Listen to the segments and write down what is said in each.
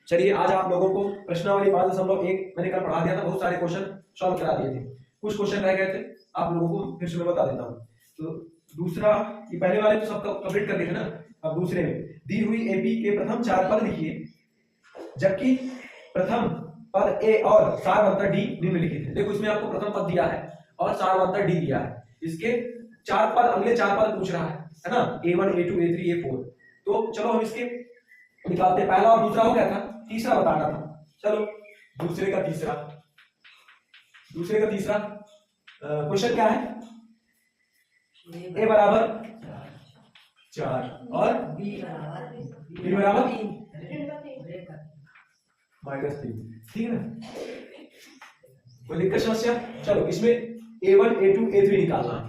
चलिए आज आप लोगों को प्रश्नावली 5.1 मैंने कल पढ़ा दिया था, बहुत सारे क्वेश्चन सॉल्व करा दिए थे, कुछ क्वेश्चन रह गए थे, आप लोगों को फिर से मैं बता देता हूँ। तो दूसरा, ये पहले वाले तो सब कंप्लीट कर दिए थे ना, अब दूसरे में दी हुई एपी के प्रथम 4 पद लिखिए, जबकि प्रथम पद ए और सारवंतर डी निम्नलिखित है। देखो इसमें आपको प्रथम पद दिया है और सारवंतर डी दिया है, इसके 4 पद, अगले 4 पद पूछ रहा है ना, A1 A2 A3 A4। तो चलो हम इसके निकालते हैं। पहला और दूसरा हो गया था, तीसरा बताना था। चलो दूसरे का तीसरा क्वेश्चन क्या है? ए बराबर 4 और बी बराबर -3, ठीक है ना? कोई दिक्कत समस्या? चलो इसमें A1 A2 A3 निकालना है,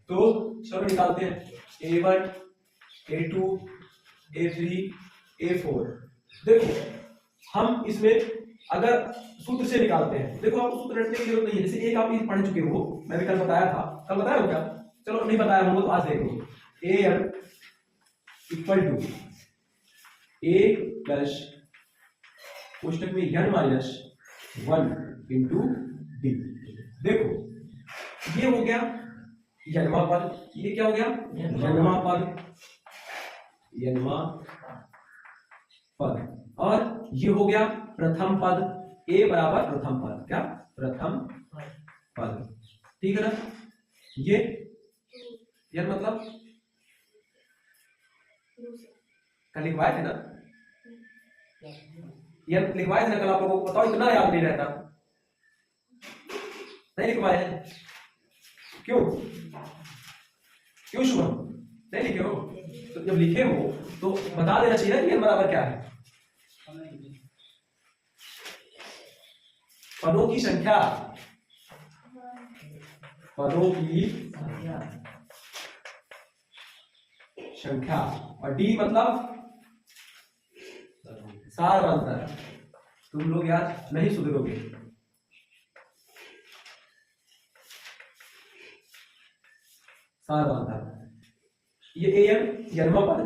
तो चलो निकालते हैं। A1 A2 A3 A4। देखो हम इसमें अगर सूत्र से निकालते हैं, देखो आपको सूत्र रटने की जरूरत नहीं है, जैसे एक आप पढ़ चुके हो, मैंने कल बताया था, कल बताया हो क्या? चलो नहीं बताया होगा तो आज देखो। an equal to a plus कोष्टक में n माइनस 1 इंटू डी। देखो ये हो गया जन्मा पद, ये क्या हो गया? जन्मा पद, और ये हो गया प्रथम पद। ए बराबर प्रथम पद, क्या? प्रथम पद, ठीक है ना? ये मतलब कल लिखवाए थे ना, ये लिखवाए थे ना कल, आप लोगों को बताओ, इतना याद नहीं रहता, नहीं लिखवाए हैं? क्यों शुभम नहीं लिखे हो? तो जब लिखे हो तो बता देना चाहिए ना कि n बराबर क्या है। पदों की संख्या और डी मतलब सारवंतर। तुम लोग यार नहीं सुधरोगे। सारवंतर, ये an जन्म पद,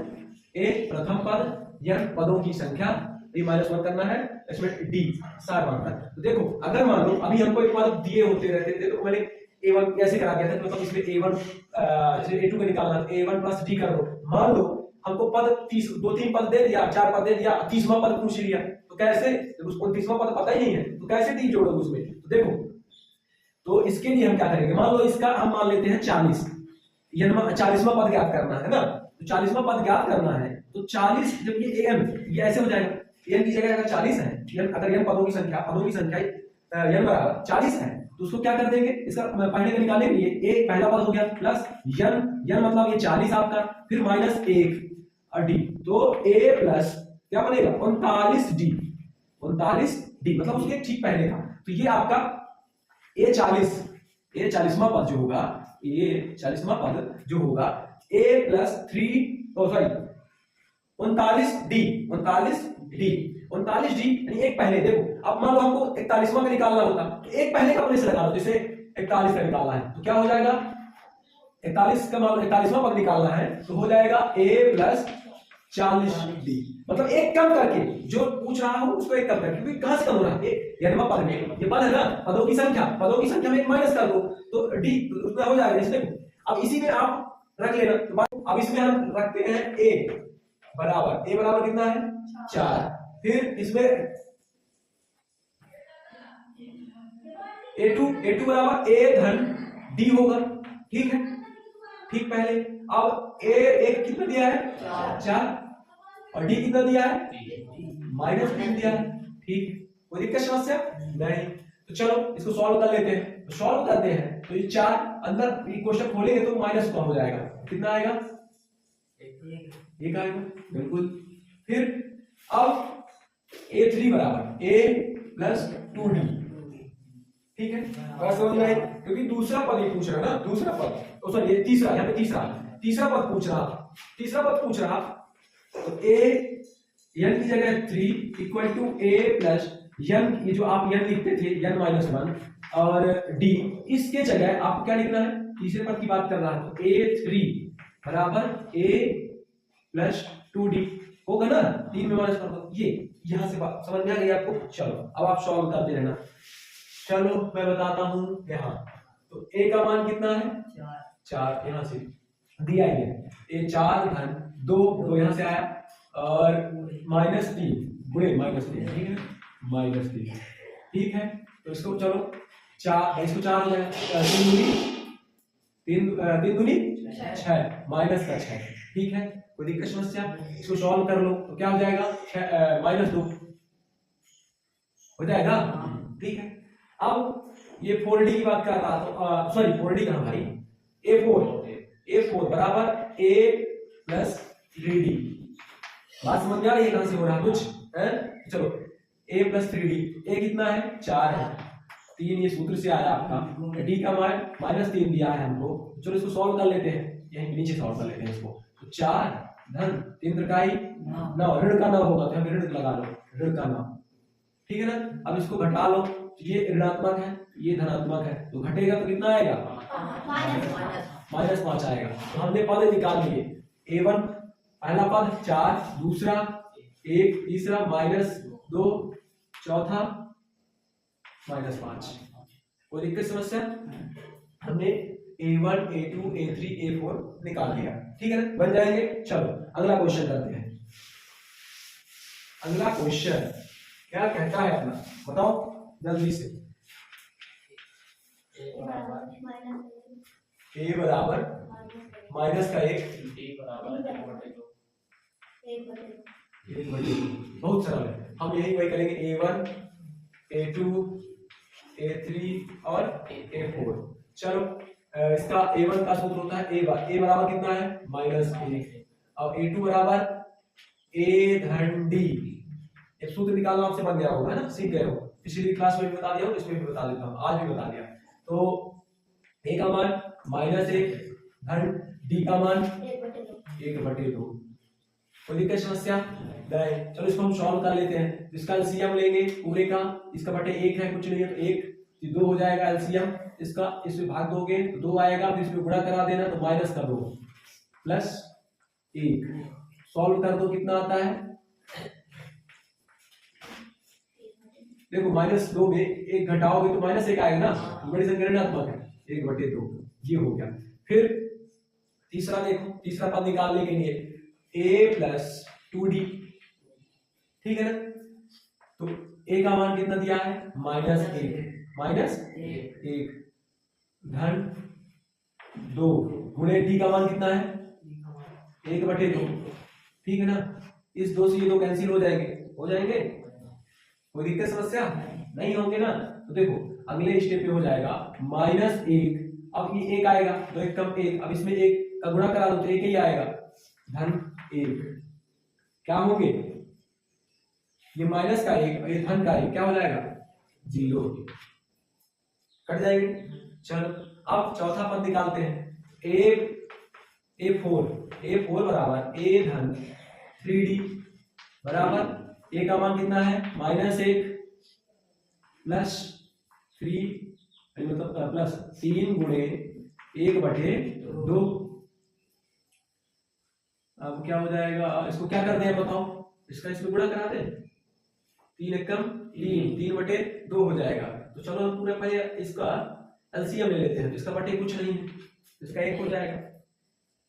a प्रथम पद, n पदों की संख्या, d -1 करना है, इसमें d सारवंतर। तो देखो अगर मान लो अभी हमको एक पद दिए होते रहते थे, तो मैंने a1 ऐसे करा दिया था, मतलब इसमें a1 a2 का निकालना, a1 प्लस d कर दो। मान लो हमको पद 2-3 पद दे दिया, 4 पद दे दिया, 30वां पद पूछ लिया, तो कैसे? उसको 30वां पद पता ही नहीं है, तो कैसे d जोड़ोगे उसमें? तो देखो, तो इसके लिए हम क्या करेंगे, मान लो इसका हम मान लेते हैं 40, 40वां पद ज्ञात करना है ना, तो 40वां पद ज्ञात करना है, तो 40 जब ये an ये ऐसे हो जाएगा, n की जगह अगर 40 है, अगर n पदों की संख्या n बराबर 40 है, तो उसको क्या कर देंगे, इसका पहले का निकालने के लिए a पहला पद हो गया प्लस n मतलब ये 40 आपका, फिर -1 और d, तो a प्लस क्या बनेगा 39d मतलब उसके ठीक पहले का। तो ये आपका a 40वां पद जो होगा, a 40वां पद जो होगा a प्लस 39d यानी एक पहले। देखो अब मान लो हमको 41वां का निकालना होता, तो एक पहले का अपने से लगा लो, जैसे 41 का निकालना है, तो क्या हो जाएगा? 41 का मान लो 41वां पद निकालना है, तो हो जाएगा a प्लस 40d, मतलब एक कम करके, जो पूछ रहा हूं उसको एक कम करके, क्योंकि कहां से कम हो रहा है? जन्म पद में ये पद है ना, पदों की संख्या में एक माइनस कर दो, तो d उसमें हो जाएगा। इसलिए अब इसी में आप रख लेना, तो अब इसमें हम रखते हैं a बराबर कितना है? 4। फिर इसमें a2 बराबर a धन d होगा, ठीक है? ठीक पहले, अब a एक कितना दिया है? 4, और d कितना दिया है? -3 दिया है, ठीक? कोई दिक्कत समस्या नहीं? तो चलो इसको सॉल्व कर लेते हैं। तो सॉल्व करते हैं, तो ये 4 अंदर ये क्वेश्चन खोलेंगे तो माइनस कम हो जाएगा, कितना आएगा? 1 आएगा, बिल्कुल। फिर अब a3 बराबर a प्लस 2d, ठीक है? बात समझ में आई? क्योंकि दूसरा पद ही पूछ रहा है ना, दूसरा पद, तो सॉरी ये तीसरा, यहाँ पे तीसरा पद पूछ रहा, तो a n की जगह 3 equal to a plus n, ये जो आप n लिखते थे n -1, और d, इसके जगह आपको क्या लिखना है? तीसरे पद की बात कर रहा है, तो a3 बराबर a प्लस 2d होगा ना, 3 में माइनस कर दो, यहां से बात समझ में आ गई आपको। चलो अब आप सॉल्व करते रहना। चलो मैं बताता हूं यहाँ। तो a का मान कितना है 4, यहाँ से दिया ही है। ए 4 धन 2, 2 यहाँ से आया और -3 गुणे -3, ठीक है, -3, ठीक है। तो इसको चलो 4, इसको 4 हो जाएगा, 3 दूनी 6 माइनस का 6, ठीक है। कोई दिक्कत समस्या? इसको सॉल्व कर लो तो क्या हो जाएगा, -2 हो जाएगा, ठीक है। अब ये 4D की बात कर रहा था, सॉरी 4D कहां भाई, A4 बराबर A प्लस 3D। बात समझ में आ रही है कहां से हो रहा कुछ है? चलो A प्लस 3D, A कितना है 4 है, 3 ये सूत्र से आया आपका, D का मान -3 दिया है हमको। चलो इसको सॉल्व कर लेते हैं, यहीं नीचे सॉल्व कर लेते हैं इसको। तो 4 धन 3 त्रिकाई 9, ऋण का 9 होगा तो हम ऋण लगा लो, ऋण का 9, ठीक है ना। अब इसको घटा लो, ये ऋणात्मक है ये धनात्मक है, तो घटेगा तो कितना आएगा, -5 आएगा। तो हमने पद निकाल लिए, A1 पहला पद 4, दूसरा 1, तीसरा -2, चौथा -5। कोई दिक्कत समस्या? हमने A1 A2 A3 A4 निकाल लिया, ठीक है ना, बन जाएंगे। चलो अगला क्वेश्चन करते हैं। अगला क्वेश्चन क्या कहता है अपना, बताओ जल्दी से। A बराबर माइनस का 1, बहुत सरल है, हम यही वही करेंगे। A1 A2 A3 और A4। चलो इसका A1 का सूत्र होता है A बराबर कितना है -1 और A2 बराबर A धन D। एक सूत्र निकालना आपसे बन गया होगा ना, सीख गए हो, पिछली क्लास में भी बता दिया हूँ, इसमें भी बता देता हूँ, आज भी बता दिया। तो A का मान -1 धन D का मान 1/2। कोई दिक्कत समस्या नहीं? चलो इसको हम सॉल्व कर लेते हैं। इसका एलसीएम लेंगे पूरे का, इसका बटे 1 है, कुछ नहीं है तो 1 2 हो जाएगा एलसीएम इसका, इसमें भाग दोगे तो 2 आएगा, फिर इसमें गुणा करा देना तो -2 प्लस 1। सॉल्व कर दो कितना आता है, देखो -2 में 1 घटाओगे तो -1 आएगा ना, बड़ी संख्या ऋणात्मक है, 1/2 ये हो गया। फिर तीसरा देखो, तीसरा पद निकालने के लिए A प्लस 2D, ठीक है ना। तो A का मान कितना दिया है -1 धन 2 गुणे D का मान कितना है 1/2, ठीक है ना। इस 2 से ये 2 कैंसिल हो जाएंगे, कोई दिक्कत समस्या नहीं होंगे ना। तो देखो अगले स्टेप पे हो जाएगा -1, अब ये 1 आएगा, 2 1 कम 1, अब इसमें 1 का गुणा करा दो तो 1 ही आएगा, धन 1 क्या होंगे, ये माइनस का 1 और ये धन का 1 क्या हो जाएगा 0, कट जाएंगे। चलो अब चौथा पद निकालते हैं। A4 बराबर A धन 3D बराबर A का मान कितना है -1 प्लस 3 मतलब प्लस 3 गुणे 1/2। अब क्या हो जाएगा, इसको क्या करते हैं बताओ, इसका इसमें गुणा करा दे, 3 एकम 3/2 हो जाएगा। तो चलो हम पूरा पहले इसका एलसीएम ले लेते हैं, तो इसका बटे कुछ नहीं है, इसका 1 हो जाएगा।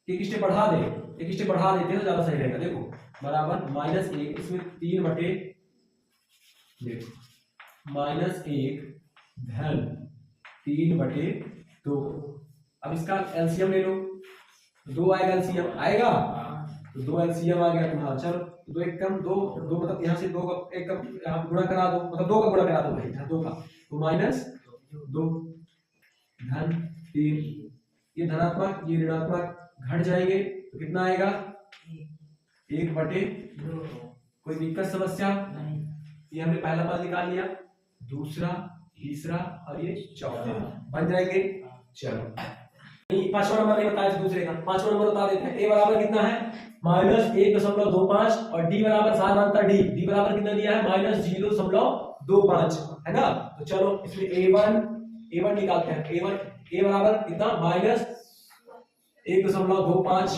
एक स्टेप बढ़ा देते हैं तो ज्यादा सही रहेगा। देखो बराबर -1, इसमें 3/, देखो -1 धन 3/2। अब इसका एलसीएम ले लो, 2 आएगा, एलसीएम आएगा तो 2 एलसीएम आ गया तुम्हारा। चलो 2 1 कम 2 मतलब यहाँ से 2 का 1 का यहाँ गुणा करा दो, मतलब 2 का गुणा करा दो भाई, 2 का तो -2 धन 3, ये धनात्मक ये ऋणात्मक घट जाएंगे तो कितना आएगा 1/2। कोई दिक्कत समस्या नहीं? ये हमने पहला पद निकाल लिया, दूसरा तीसरा और ये चौथा बन जाएंगे। चलो पांचवा नंबर नहीं बताया था दूसरे का, पांचवा नंबर बता देते हैं। A बराबर कितना है -1.25 और D बराबर साधारणतः D बराबर कितना दिया है -0.25 है ना। तो चलो इसमें A1 निकालते हैं। A बराबर कितना -1.25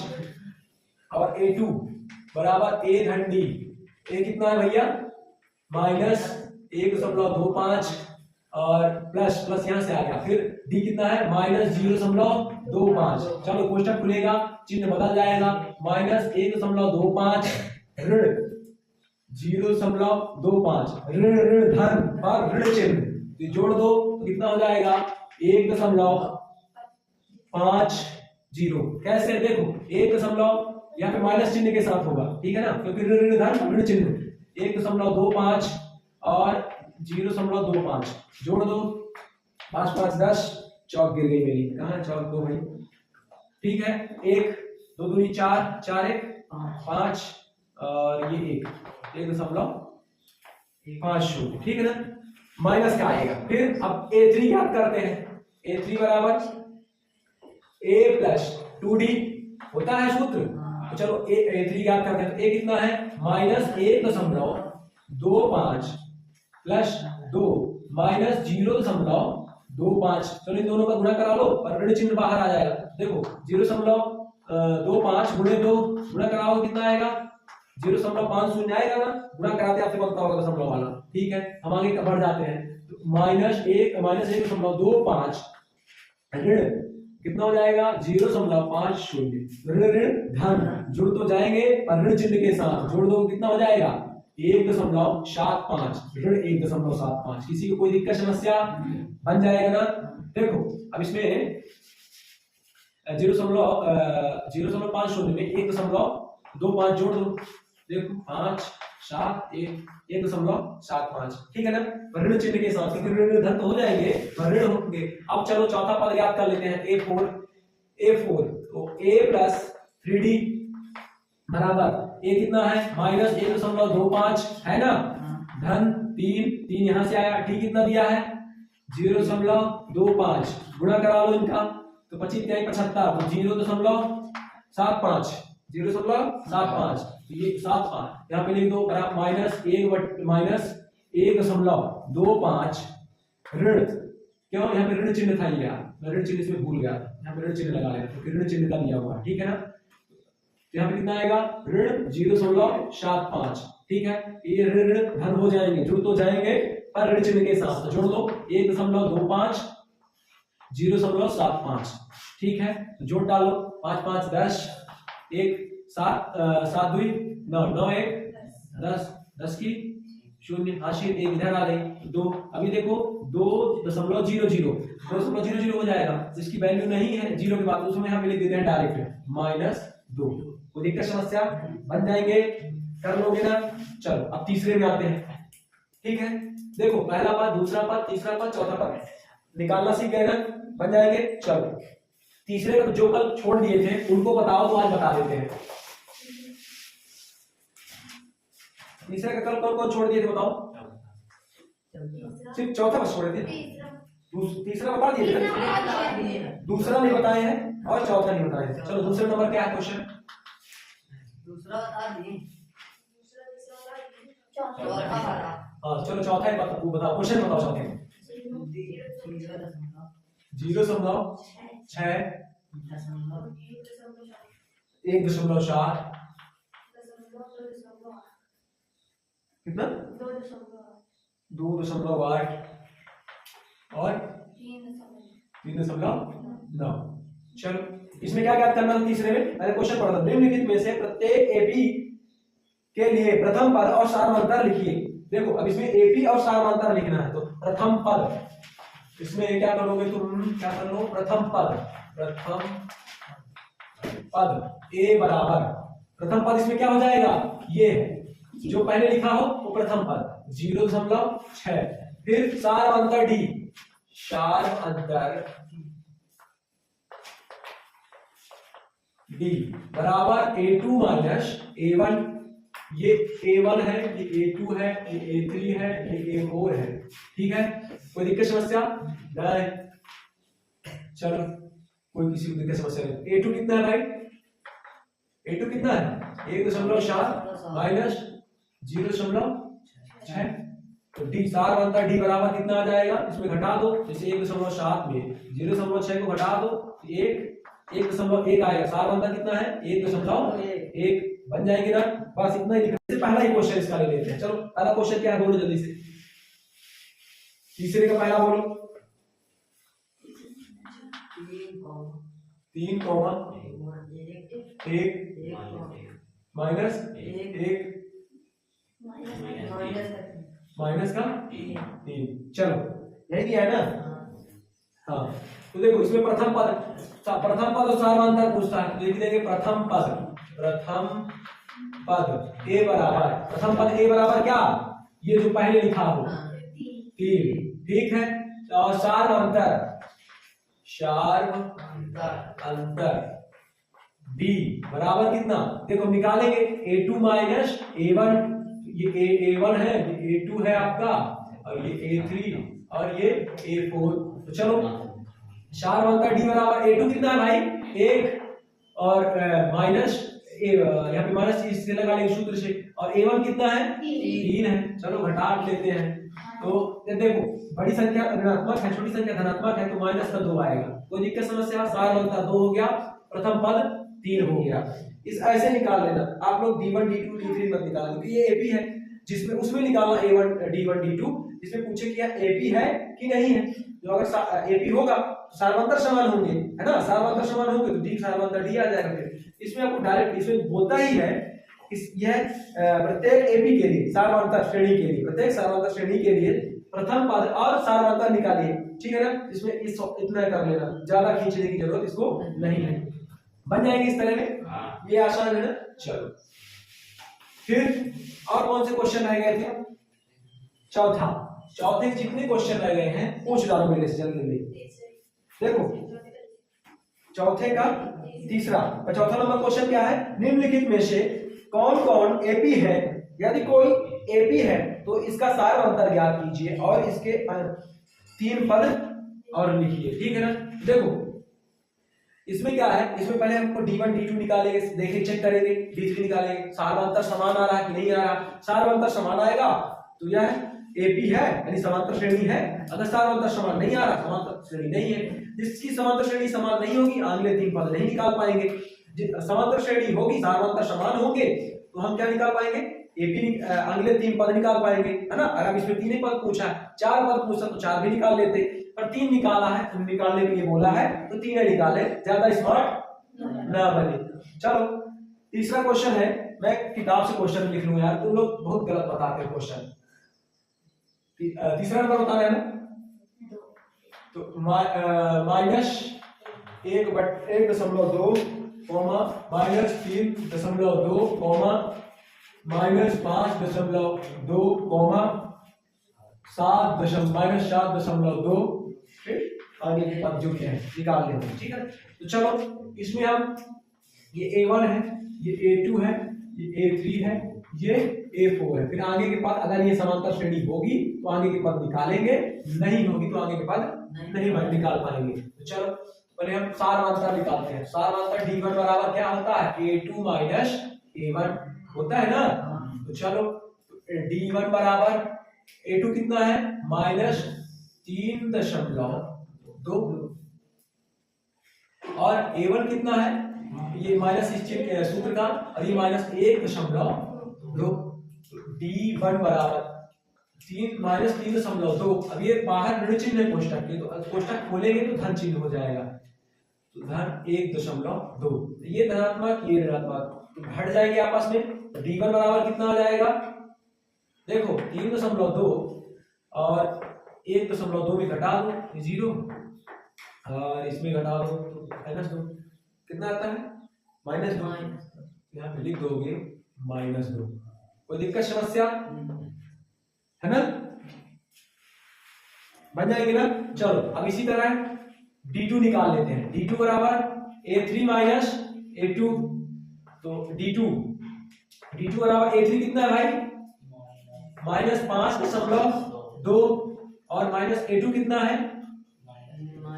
और A2 बराबर A धन D। A कितना है भैया माइनस 1.25 और प्लस प्लस यहां से आ गया, फिर डी कितना है माइनस 0.25। चलो कोष्टक खुलेगा, चिन्ह बदल जाएगा, माइनस 1.25 ऋण 0.25 ऋण ऋण धन और ऋण चिन्ह तो जोड़ दो तो कितना हो जाएगा 1.50। कैसे देखो 1. यहाँ पे माइनस चिन्ह के साथ होगा, ठीक है ना, क्योंकि ऋण ऋण धन ऋण चिन्ह 1.25 और 0.25 जोड़ दो, 5 5 10, चौक गिर गई मेरी, कहाँ है चौक दो भाई, ठीक है, 1 2 दूनी 4 4 1 5 और ये 1.50, ठीक है ना, माइनस का आएगा। फिर अब A3 ज्ञात करते हैं, A3 बराबर A प्लस 2D होता है सूत्र, तो चलो A3 ज्ञात करते हैं, तो A कितना है माइनस 1.25 प्लस 2 माइनस 0.25, चलो इन दोनों का गुणा करा लो और ऋण चिन्ह बाहर आ जाएगा। देखो 0.25 गुणे 2 गुणा कराओ कितना आएगा 0.50 आएगा ना, गुणा कराते आपसे बनता होगा दशमलव वाला, ठीक है, हम आगे बढ़ जाते हैं, तो माइनस 1.25 ऋण कितना हो जाएगा 0.50 ऋण ऋण धन जुड़ तो जाएंगे और ऋण चिन्ह के साथ जोड़ दो कितना हो जाएगा 1.75 ऋण 1.75। किसी को कोई दिक्कत समस्या बन जाएगा ना। देखो अब इसमें 0.50 में 1.25 जोड़ दो, देखो 5 7 1.75, ठीक है ना, ऋण चिन्ह के साथ ऋण धन तो हो जाएंगे ऋण होंगे। अब चलो चौथा पद याद कर लेते हैं A4 तो A प्लस 3D बराबर A कितना है माइनस 1.25 है ना, धन 3 यहां से आया, D कितना दिया है 0.25 गुणा करा लो इनका तो 25 3 75 तो 0.75 ये 75 यहाँ पे लिख दो माइनस 1.25 ऋण, क्यों यहाँ पे ऋण चिन्ह था, ये मैं ऋण चिन्ह इसमें भूल गया, यहाँ पे ऋण चिन्ह लगा लेना, तो ऋण चिन्ह का दिया हुआ, ठीक है ना, तो यहाँ पे कितना आएगा ऋण 0.75, ठीक है, ये ऋण ऋण धन हो जाएंगे जुड़ तो जाएंगे पर ऋण चिन्ह के साथ, तो जोड़ दो 1.25 0.75, ठीक है, तो जोड़ डालो 5 5 10 1 7 7 2 9 9 1 10 10 की 0 हाशिए 1 इधर आ गई 2, अभी देखो 2.00 हो जाएगा, जिसकी वैल्यू नहीं है 0 के बाद उसमें हम लिख देते हैं डायरेक्ट -2। कोई दिक्कत समस्या बन जाएंगे, कर लोगे ना। चलो अब तीसरे में आते हैं, ठीक है, देखो पहला पद दूसरा पद तीसरा पद चौथा पद निकालना सीख गए ना, बन जाएंगे। चलो तीसरे जो कल छोड़ दिए थे उनको बताओ, तो आज बता देते हैं। तीसरे का कल कौन कौन छोड़ दिए थे बताओ, सिर्फ चौथा बस छोड़े थे, तीसरा बता दिए थे, दूसरा नहीं बताए हैं और चौथा नहीं बताए थे। चलो दूसरे नंबर क्या है क्वेश्चन, दूसरा बता दिए, हाँ चलो चौथा है बताओ, क्वेश्चन बताओ चौथे में 0.6 1.4 कितना 2.8 और 3.9। चलो इसमें क्या क्या करना था तीसरे में, पहले क्वेश्चन पढ़ा था, निम्नलिखित में से प्रत्येक एपी के लिए प्रथम पद और सारमांतर लिखिए। देखो अब इसमें एपी और सारमांतर लिखना है, तो प्रथम पद इसमें क्या करोगे तुम, क्या कर लो प्रथम पद ए बराबर प्रथम पद इसमें क्या हो जाएगा, ये है जो पहले लिखा हो वो प्रथम पद 0.6, फिर सारमांतर डी, सारमांतर डी बराबर A2 माइनस A1, ये A1 है, ये A2 है, ये A3 है, ये A4 है, ठीक है, कोई दिक्कत समस्या नहीं। चलो कोई किसी को दिक्कत समस्या नहीं। A2 कितना है भाई, A2 कितना है 1.7 माइनस 0.6, तो डी सारमांतर डी बराबर कितना आ जाएगा, इसमें घटा दो, जैसे 1.7 में 0.6 को घटा दो 1.1 आएगा, सारमांतर कितना है 1.1 बन जाएंगे ना। बस इतना ही लिखना। पहला ही क्वेश्चन इसका ले लेते हैं। चलो पहला क्वेश्चन क्या है बोलो जल्दी से, तीसरे का पहला बोलो। 3 कॉमा 1 माइनस 1 माइनस का 3। चलो यही दिया है ना। हाँ तो देखो इसमें प्रथम पद और सारवांतर पूछता है, तो लिख देंगे प्रथम पद ए बराबर, प्रथम पद ए बराबर क्या, ये जो पहले लिखा हो 3, ठीक है। और सारवांतर d बराबर कितना, देखो निकालेंगे a2 माइनस a1, ये a1 है, ये a2 है आपका, और ये a3 और ये a4। तो चलो सारवांतर d बराबर a2 कितना है भाई 1, और माइनस यहाँ पे माइनस इससे लगा लेंगे सूत्र से, और a1 कितना है 3 है। चलो घटा लेते हैं। तो देखो बड़ी संख्या ऋणात्मक है, छोटी संख्या धनात्मक है, तो माइनस का 2 आएगा। कोई दिक्कत समस्या, सारवांतर 2 हो गया, प्रथम पद 3 हो गया। इस ऐसे निकाल लेना आप लोग d1 d2 d3 मत निकालना, क्योंकि ये AP है, जिसमें उसमें निकालना a1 d1 d2, जिसमें पूछे कि AP है कि नहीं है। जो अगर AP होगा तो सारवांतर समान होंगे, है ना, सारवांतर समान होंगे तो d सारवांतर d आ जाएगा। फिर इसमें आपको डायरेक्ट इसमें बोलता ही है यह प्रत्येक AP के लिए, सारवांतर श्रेणी के लिए, प्रत्येक सारवांतर श्रेणी के लिए प्रथम पद और सारवांतर निकालिए, ठीक है ना। इसमें इतना कर लेना, ज्यादा खींचने की जरूरत इसको नहीं है, बन जाएंगे इस तरह में, ये आसान है ना। चलो फिर और कौन से क्वेश्चन रह गए थे, चौथे जितने क्वेश्चन रह गए हैं पूछ डालो मेरे से जल्दी। देखो चौथे का तीसरा, चौथा नंबर क्वेश्चन क्या है, निम्नलिखित में से कौन कौन AP है, यदि कोई AP है तो इसका सारवांतर ज्ञात कीजिए और इसके 3 पद और लिखिए, ठीक है ना। देखो इसमें क्या है, इसमें पहले हमको d1 d2 निकालेंगे, देखिए चेक करेंगे, d3 निकालेंगे, सारवांतर समान आ रहा है कि नहीं आ रहा। सारवांतर समान आएगा तो यह AP है, यानी समांतर श्रेणी है। अगर सारवांतर समान नहीं आ रहा, समांतर श्रेणी नहीं है। जिसकी समांतर श्रेणी समान नहीं होगी अगले 3 पद नहीं निकाल पाएंगे। समांतर श्रेणी होगी, सारवांतर समान होंगे तो हम क्या निकाल पाएंगे, AP अगले 3 पद निकाल पाएंगे, है ना। अगर इसमें 3 ही पद पूछा है, 4 पद पूछा तो 4 भी निकाल लेते, पर 3 निकाला है, तुम निकालने के लिए बोला है तो 3 निकाले, ज्यादा स्मार्ट ना बने। चलो तीसरा क्वेश्चन है, मैं किताब से क्वेश्चन लिख लूं यार, तुम लोग बहुत गलत बताते हो क्वेश्चन। तीसरा नंबर बताना है ना, तो minus 1/1.2 comma minus 3.2 comma minus 5.2 comma minus 7.2, आगे के पद जो क्या है निकाल लेते हैं, ठीक है। तो चलो इसमें हम ये A1 है, ये A2 है, ये A3 है, ये A4 है। फिर आगे के पद अगर ये समांतर श्रेणी होगी तो आगे के पद निकालेंगे, नहीं होगी तो आगे के पद नहीं निकाल पाएंगे। तो चलो पहले हम सारवांतर निकालते हैं। सारवांतर d1 बराबर क्या होता है, A2 माइनस A1 होता है ना। तो चलो d1 बराबर A2 कितना है माइनस 3.2 और A1 कितना है, ये माइनस इस सूत्र का, और ये माइनस 1.2। d1 बराबर 3 माइनस 3.2। अब ये बाहर ऋण चिन्ह है कोष्टक के, तो कोष्टक खोलेंगे तो धन चिन्ह हो जाएगा, तो धन 1.2। ये धनात्मक ये ऋणात्मक तो हट जाएंगे आपस में। d1 बराबर कितना हो जाएगा, देखो 3.2 और 1.2 में घटा दो 0, और इसमें घटा दो तो -2, कितना आता है -2। यहाँ पे लिख दोगे -2। कोई दिक्कत समस्या है ना, बन जाएंगे ना। चलो अब इसी तरह d2 निकाल लेते हैं। d2 बराबर A3 माइनस A2, तो d2 बराबर A3 कितना है भाई -5.2 और माइनस A2 कितना है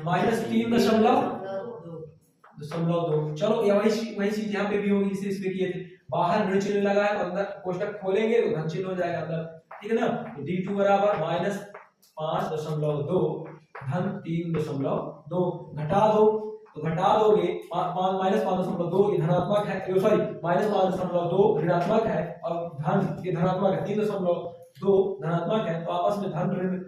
-3.2। चलो ये वही चीज यहाँ पे भी होगी, इसे इसमें किए थे। बाहर ऋण चिन्ह लगा है तो अंदर कोष्टक खोलेंगे तो धन चिन्ह हो जाएगा अंदर, ठीक है ना। तो d2 बराबर -5.2 धन 3.2 घटा दो तो घटा दोगे -5.2 ये धनात्मक है, सॉरी -5.2 ऋणात्मक है और धन ये धनात्मक है, 3.2 धनात्मक है, तो आपस में धन ऋण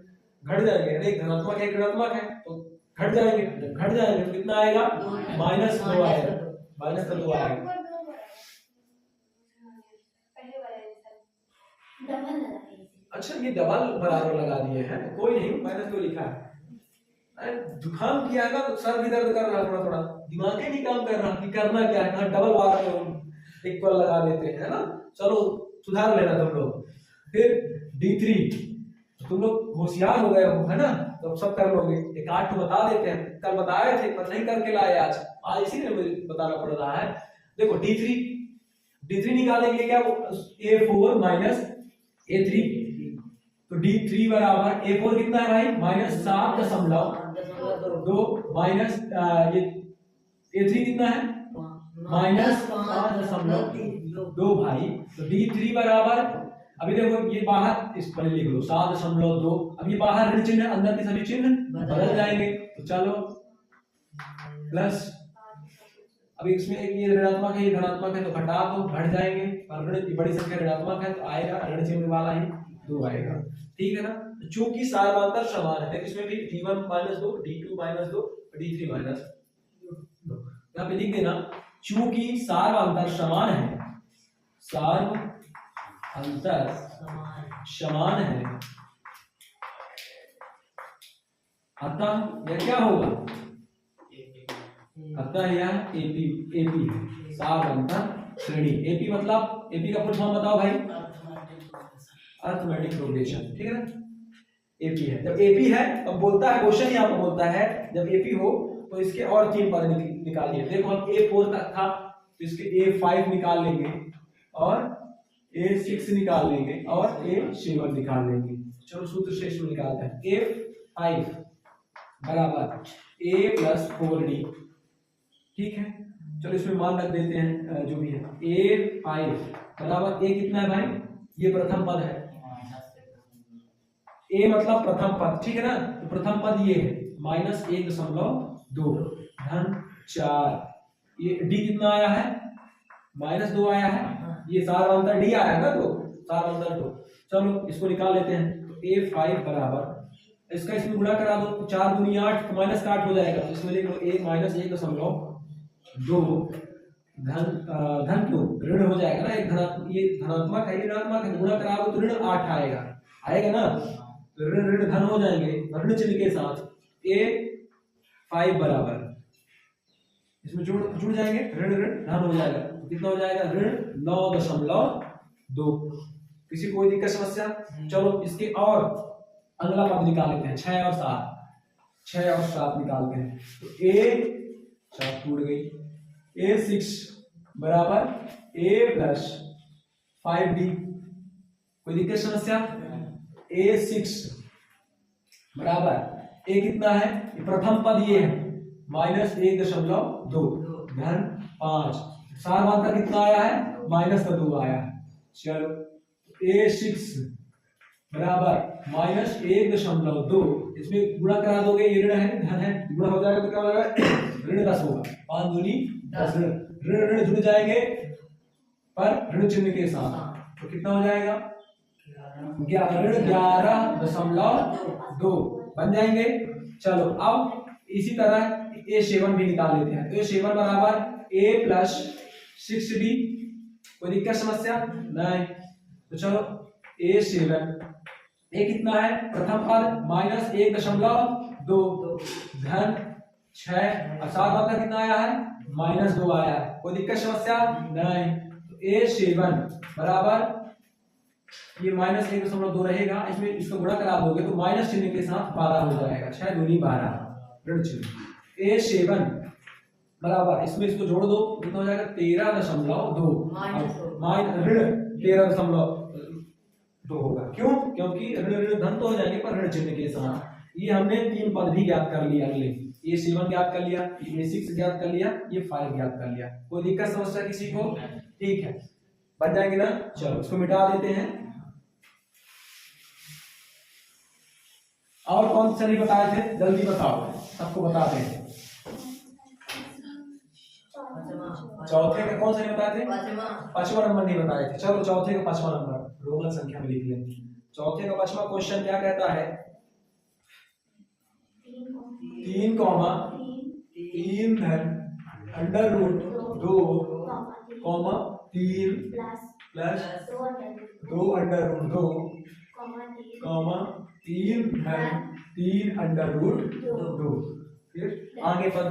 घट जाएंगे। एक धनात्मक है एक ऋणात्मक है तो घट जाएंगे, तो कितना आएगा -2 आएगा, -2 आएगा। अच्छा ये डबल बराबर लगा दिए हैं, कोई नहीं, -2 लिखा है। जुकाम किया है तो सर भी दर्द कर रहा है, थोड़ा दिमाग ही नहीं काम कर रहा कि करना क्या है, डबल बार इक्वल लगा देते हैं ना। चलो सुधार लेना तुम लोग। फिर D3 तुम लोग होशियार हो गए हो है ना, तो सब कर लोगे। एक 8 बता देते हैं, कल बताए थे पर नहीं करके लाए आज इसीलिए मुझे बताना पड़ रहा है। देखो D3 निकालेंगे क्या, A4 माइनस A3, तो D3 बराबर A4 कितना है भाई -7.2 माइनस ये A3 कितना है -5.2 भाई। तो D3 बराबर, अभी देखो ये बाहर इस पर लिख लो 7.2, अब ये बाहर ऋण चिन्ह अंदर के सभी चिन्ह बदल जाएंगे, तो चलो प्लस, अभी इसमें एक ये ऋणात्मक है ये धनात्मक है तो घटा दो, घट जाएंगे, और ऋण बड़ी संख्या ऋणात्मक है तो आएगा ऋण चिन्ह वाला ही 2 आएगा, ठीक है ना। चूंकि सारवांतर समान है, इसमें भी D1 -2 D2 -2 D3 -2, यहाँ पे लिख देना चूंकि सारवांतर समान है, सारवांतर समान है, अतः यह क्या होगा, अतः यह AP है, सारवांतर श्रेणी। AP मतलब AP का फुल फॉर्म बताओ भाई, अरिथमेटिक प्रोग्रेशन, ठीक है ना। AP है, जब AP है अब बोलता है क्वेश्चन यहाँ पर बोलता है जब AP हो तो इसके और 3 पद निकालिए। देखो हम A4 तक था तो इसके A5 निकाल लेंगे और A6 निकाल लेंगे और A7 निकाल लेंगे। चलो सूत्र से इसको निकालते हैं। A5 बराबर A + 4D, ठीक है। चलो इसमें मान रख देते हैं जो भी है। A5 बराबर A कितना है भाई, ये प्रथम पद है, A मतलब प्रथम पद, ठीक है ना। तो प्रथम पद ये है -1.2 धन 4, ये D कितना आया है -2 आया है, ये सारवांतर D आया ना, तो सारवांतर 2। चलो इसको निकाल लेते हैं। तो A5 बराबर इसका इसमें गुणा करा दो, 4 दूनी 8 तो माइनस का 8 हो जाएगा, तो इसमें लिख लो A -1.2 धन क्यों ऋण हो जाएगा ना, एक धनात्मक ये धनात्मक है ये ऋणात्मक है, गुणा करा दो तो ऋण 8 आएगा ना, तो ऋण ऋण धन हो जाएंगे ऋण चिन्ह के साथ। A5 बराबर इसमें जुड़ जाएंगे, ऋण ऋण धन हो जाएगा, तो कितना हो जाएगा ऋण 9.2। किसी कोई दिक्कत समस्या? चलो इसके और अगला पद निकाल लेते हैं, 6 और 7 निकालते हैं। तो A टूट गई, A6 बराबर A + 5D, कोई दिक्कत समस्या? A6 बराबर A कितना है, प्रथम पद ये है -1.2 धन 5, सारवांतर कितना आया है -2 आया है। चलो A6 बराबर -1.2, इसमें गुणा करा दोगे, ये ऋण है धन है, गुणा हो जाएगा तो क्या हो जाएगा ऋण 10 होगा, 5 दूनी 10 ऋण ऋण जुड़ जाएंगे पर ऋण चिन्ह के साथ, तो कितना हो जाएगा ऋण 11.2 बन जाएंगे। चलो अब इसी तरह A7 भी निकाल लेते हैं। तो A7 बराबर A + 6D, कोई दिक्कत समस्या नहीं। तो चलो A7 A कितना है, प्रथम पद -1.2 धन 6 और सारवांतर कितना आया है -2 आया है, कोई दिक्कत समस्या नहीं। तो A7 बराबर ये -1.2 रहेगा, इसमें इसको गुणा करा दोगे तो माइनस चिन्ह के साथ 12 हो जाएगा, 6 दूनी 12 ऋण चिन्ह। A7 बराबर इसमें इसको जोड़ दो, कितना हो जाएगा 13.2 ऋण 13.2 होगा। क्यों? क्योंकि ऋण ऋण धन तो हो जाएंगे पर ऋण चिन्ह के साथ। ये हमने 3 पद भी ज्ञात कर लिया, अगले A7 ज्ञात कर लिया, A6 ज्ञात कर लिया, ये 5 ज्ञात कर लिया। कोई दिक्कत समस्या किसी को? ठीक है, बन जाएंगे ना। चलो इसको मिटा देते हैं। और कौन सा नहीं बताए थे, जल्दी बताओ, सबको बता दें। चौथे का कौन सा नहीं बताए थे? पांचवा। पांचवा नंबर नहीं बताए थे। चलो चौथे का पांचवा नंबर रोमन संख्या में लिख लें। चौथे का पांचवा क्वेश्चन क्या कहता है? 3 कॉमा 3 धन under root 2 comma 3 plus 2 under root 2 comma 3 धन 3 अंडर रूट 2। फिर आगे पद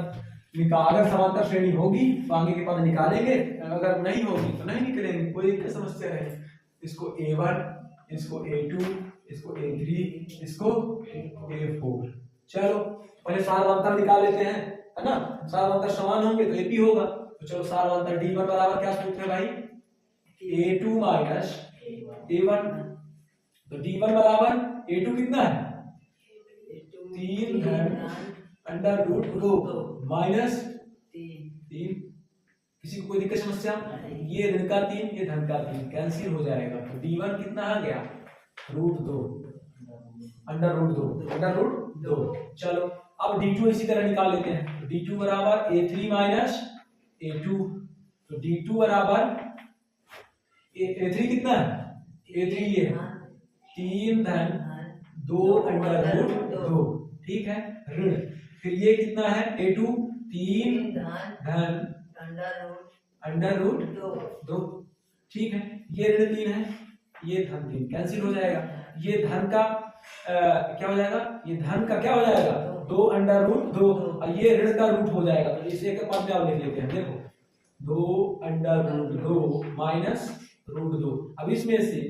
निकाल, अगर समांतर श्रेणी होगी तो आगे के पद निकालेंगे, अगर नहीं होगी तो नहीं निकलेंगे। कोई क्या समस्या है? इसको A1, इसको A2, इसको A3, इसको A4। चलो पहले सारवांतर निकाल लेते हैं, है ना? सारवांतर समान होंगे तो AP होगा। तो चलो सारवांतर D1 बराबर क्या सूत्र है भाई? A2 minus A1। तो D1 बराबर A2 कितना है? 3 धन अंडर रूट 2 माइनस 3। किसी को कोई दिक्कत समस्या? ये ऋण का 3, ये धन का 3 कैंसिल हो जाएगा। तो D1 कितना आ गया? Root 2 under root 2। चलो अब D2 इसी तरह निकाल लेते हैं। तो D2 बराबर A3 माइनस A2। तो D2 बराबर A3 कितना है? A3 ये है 3 धन 2 अंडर रूट 2। ठीक है, ऋण। फिर ये कितना है? A2 3 धन अंडर रूट 2। ठीक है, ये ऋण 3 है, ये धन 3 कैंसिल हो जाएगा। ये धन का क्या हो जाएगा? ये धन का क्या हो जाएगा? 2 अंडर रूट 2 और ये ऋण का रूट हो जाएगा। तो इसे एक पद में आप लिख लेते हैं। देखो 2 अंडर रूट 2 माइनस रूट 2। अब इसमें से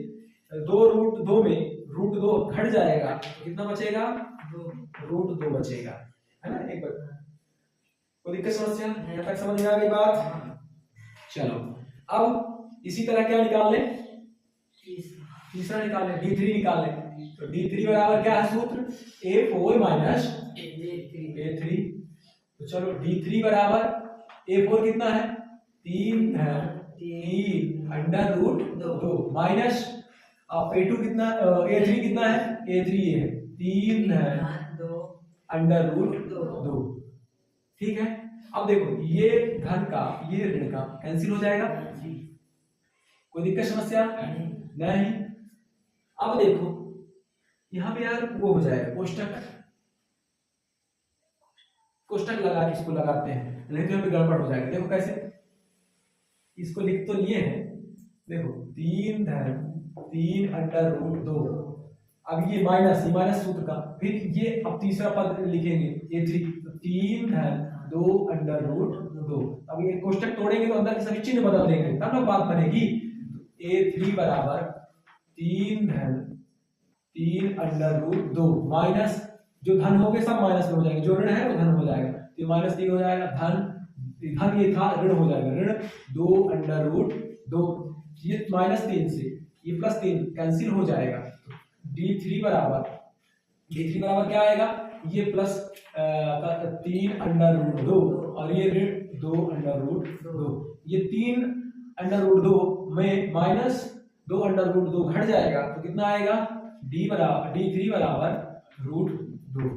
2 रूट 2 में रूट 2 घट जाएगा तो कितना बचेगा? रूट 2 बचेगा, है ना? एक बार कोई दिक्कत समस्या यहाँ तक समझ में आ गई बात? चलो अब इसी तरह क्या निकाल लें? तीसरा निकाल लें, D3 निकाल लें। तो D3 बराबर क्या है सूत्र? A4 minus A3। तो चलो D3 बराबर A4 कितना है? 3 धन 3 अंडर रूट 2 माइनस A2 कितना? A3 कितना है? A3 ये है 3 धन अंडर रूट 2। ठीक है, अब देखो ये धन का ये ऋण का कैंसिल हो जाएगा। कोई दिक्कत समस्या? नहीं। अब देखो यहाँ पे यार वो हो जाएगा कोष्टक लगा के इसको लगाते हैं, नहीं तो यहाँ पे गड़बड़ हो जाएगा। देखो कैसे, इसको लिख तो लिए हैं। देखो 3 धन 3 अंडर रूट 2। अब ये माइनस सूत्र का, फिर ये अब तीसरा पद लिखेंगे A3। तो 3 धन 2 अंडर रूट 2। अब ये कोष्टक तोड़ेंगे तो अंदर के सभी चिन्ह बदल देंगे, तब ना बात बनेगी। A3 बराबर 3 धन 3 अंडर रूट 2 माइनस जो धन होंगे सब माइनस में हो जाएंगे, जो ऋण है वो धन हो जाएगा। तो माइनस 3 हो जाएगा, धन ये था, ऋण हो जाएगा, ऋण 2 अंडर रूट 2। ये -3 से ये +3 कैंसिल हो जाएगा। D3 बराबर क्या आएगा? ये प्लस 3 अंडर रूट 2 और ये ऋण 2 अंडर रूट 2। ये 3 अंडर रूट 2 में माइनस 2 अंडर रूट 2 घट जाएगा तो कितना आएगा? D3 बराबर रूट 2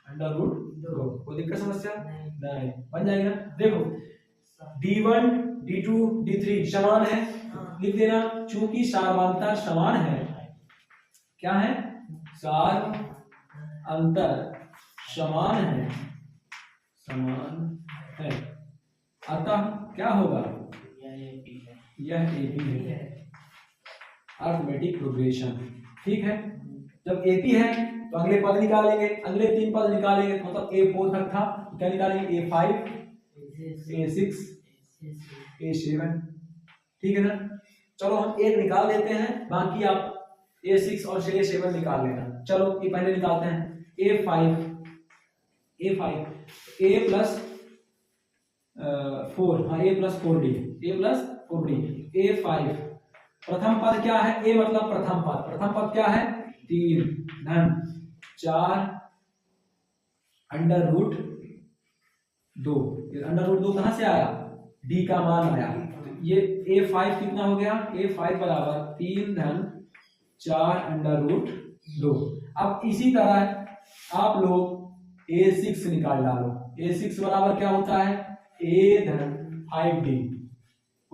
अंडर रूट 2। कोई दिक्कत समस्या? नहीं, बन जाएगा। देखो D1 D2 D3 समान है, लिख देना। चूंकि सारवांतर समान है, क्या है? सार अंतर समान है, अतः क्या होगा? यह AP है, अर्थमेटिक प्रोग्रेशन। ठीक है, जब AP है तो अगले पद निकालेंगे, अगले 3 पद निकालेंगे। मतलब A4 तक था, क्या निकालेंगे? A5 A6 A7। ठीक है ना? चलो हम एक निकाल लेते हैं, बाकी आप A6 और A7 निकाल लेना। चलो ये पहले निकालते हैं। A5 A प्लस 4, हाँ A प्लस 4D A5 प्रथम पद क्या है? A मतलब प्रथम पद क्या है? 3 धन 4 अंडर रूट 2। अंडर रूट 2 कहां से आया? D का मान आया। ये A5 कितना हो गया? A5 बराबर 3 धन 4 अंडर रूट 2। अब इसी तरह आप लोग A6 निकाल डालो। A6 बराबर क्या होता है? A धन 5D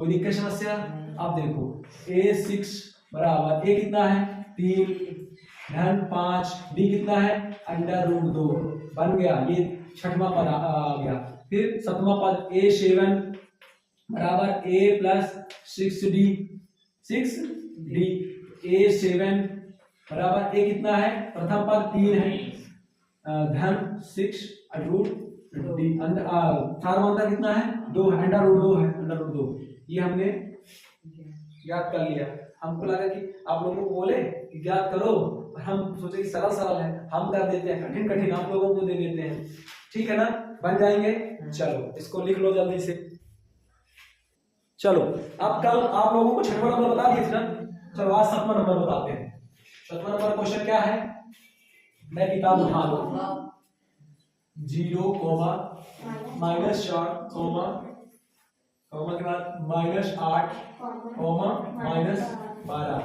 कोई दिक्कत समस्या? अब देखो A6 बराबर A कितना है 3 धन 5 B कितना है √2 बन गया, ये छठवां पद आ गया। फिर सातवां पद A7 बराबर A प्लस 6D A7 बराबर A कितना है प्रथम पद 3 है धन 6 √D सार्वंतर कितना है 2 है √2 ये हमने याद कर लिया। हमको लगा कि आप लोगों को बोले कि याद करो, और हम सोचे कि सरल है, हम कर देते हैं, कठिन आप लोगों को दे देते हैं। ठीक है ना, बन जाएंगे। चलो इसको लिख लो जल्दी से। चलो अब कल आप लोगों को छठवां नंबर बता दिए थे ना, चलो आज सातवां नंबर बताते हैं। सातवां नंबर क्वेश्चन क्या है, मैं किताब उठा लो 0 -4 के बाद -8 -12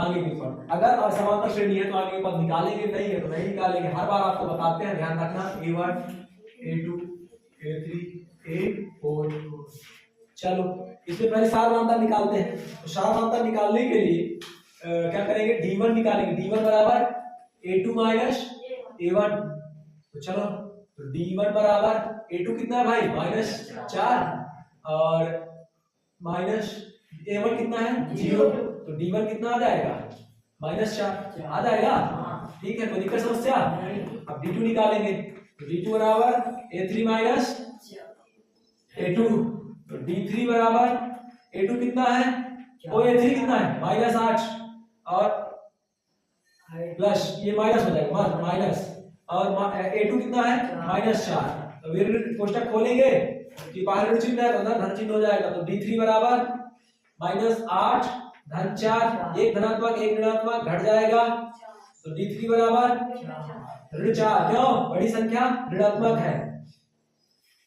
आगे के पद। अगर असमांतर श्रेणी है तो आगे के पद निकालेंगे, नहीं है तो नहीं निकालेंगे। हर बार आपको बताते हैं, ध्यान रखना। A1 A2 A3 A4। चलो इसमें पहले सार्वधातुक निकालते हैं। तो सार्वधातुक निकालने के लिए क्या करेंगे, D1 निकालेंगे। D1 बराबर A2 A1। तो चलो तो D1 बराबर A2 कितना है भाई -4 और A1 कितना है 0। तो D1 कितना आ जाएगा -4 आ जाएगा। ठीक है, कोई दिक्कत समस्या? अब D2 निकालेंगे। तो D2 बराबर A3 A2। तो D3 बराबर A2 कितना है और A3 कितना है -8 और प्लस ये माइनस हो जाएगा माइनस, और A2 कितना है -4। तो विपरीत कोष्टक खोलेंगे कि बाहर ऋण चिन्ह है तो धन चिन्ह हो जाएगा। तो D3 बराबर -8 धन 4, एक धनात्मक एक ऋणात्मक घट जाएगा। तो D3 बराबर ऋण 4, क्यों बड़ी संख्या ऋणात्मक है।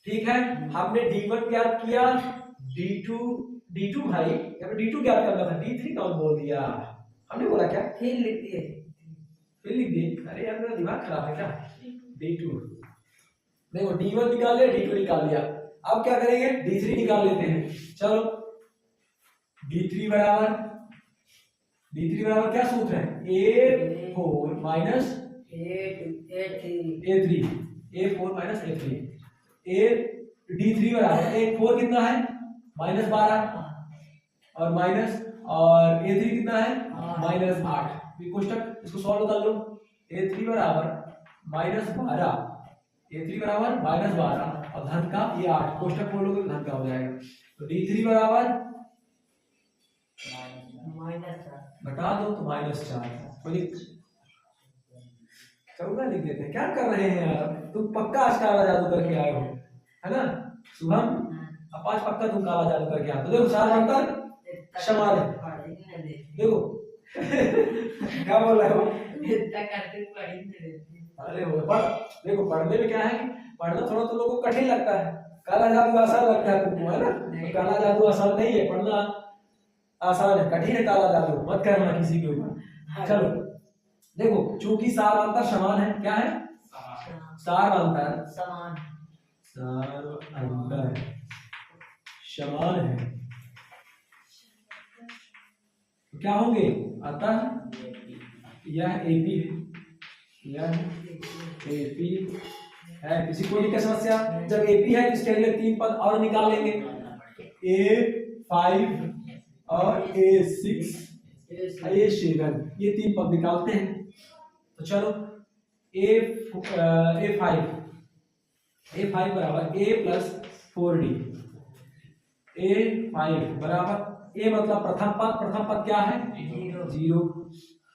ठीक है, हमने D1 ज्ञात किया, D2 भाई यहाँ पे D2 ज्ञात करना था, D3 कौन बोल दिया, हमने बोला क्या फिर लिख दिए। अरे यार मेरा दिमाग खराब है क्या। D2 देखो D1 निकाल लिया, D2 निकाल लिया। अब क्या करेंगे D3 निकाल लेते हैं। चलो D3 बराबर क्या सूत्र है A4 माइनस A3 D3 बराबर A4 कितना है -12 और माइनस, और A3 कितना है -8। कोष्टक इसको सॉल्व कर लो। A3 बराबर -12 और धन का ये 8, कोष्टक खोलोगे तो धन का हो जाएगा। तो D3 बराबर बता दो तो -4। चलो लिख देते हैं, क्या कर रहे हैं यार तुम, पक्का आज काला जादू करके आए हो है ना शुभम, अब आज पक्का तुम काला जादू करके आए हो। तो देखो सार्वधातुक समान है, देखो क्या बोल रहे हो। अरे वो देखो पढ़ने में क्या है कि पढ़ना थोड़ा तो लोगों को कठिन लगता है, काला जादू आसान लगता है तुमको है ना। तो काला जादू आसान नहीं है, पढ़ना आसान है, कठिन है काला जादू, मत करना किसी के ऊपर। चलो देखो चूंकि सार्वधातुक समान है, क्या है सार्वधातुक समान है, तो क्या होंगे, अतः यह AP है। किसी को दिक्कत समस्या? जब AP है तो इसके लिए 3 पद और निकाल लेंगे, A5 और A6 A7, ये 3 पद निकालते हैं। तो चलो A5 बराबर A प्लस 4D। A5 बराबर A मतलब प्रथम पद क्या है 0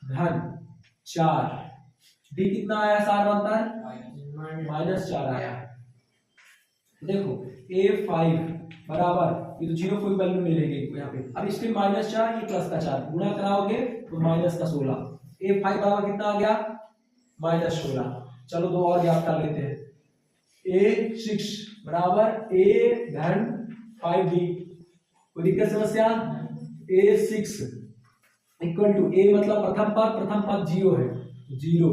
धन 4, D कितना आया सार्वधातुक -4 आया। देखो A5 बराबर ये तो 0 कोई वैल्यू नहीं रहेगी यहाँ पे। अब इसके -4 ये प्लस का 4 गुणा कराओगे तो -16। A5 बराबर कितना आ गया -16। चलो दो और याद कर लेते हैं। A6 बराबर A धन 5D, कोई दिक्कत समस्या? A6 इक्वल टू A मतलब प्रथम पद 0 है, 0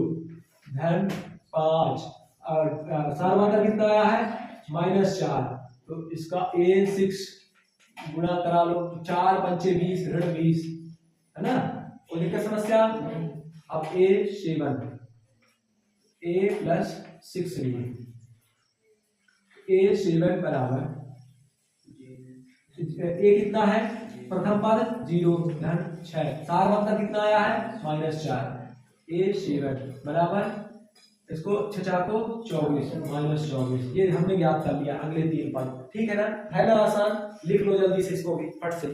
धन 5 और सार्वधातुक कितना आया है -4। तो इसका A6 गुणा करा लो, 4 पंचे 20 ऋण 20, है ना। कोई दिक्कत समस्या? अब A7 A प्लस 6 A7 बराबर A कितना है प्रथम पद 0 धन 6, सारवंतर कितना आया है -4, A7 बराबर इसको 6 को 24 -24, ये हमने ज्ञात कर लिया अगले 3 पद, ठीक है ना। है ना आसान, लिख लो जल्दी से इसको भी फट से।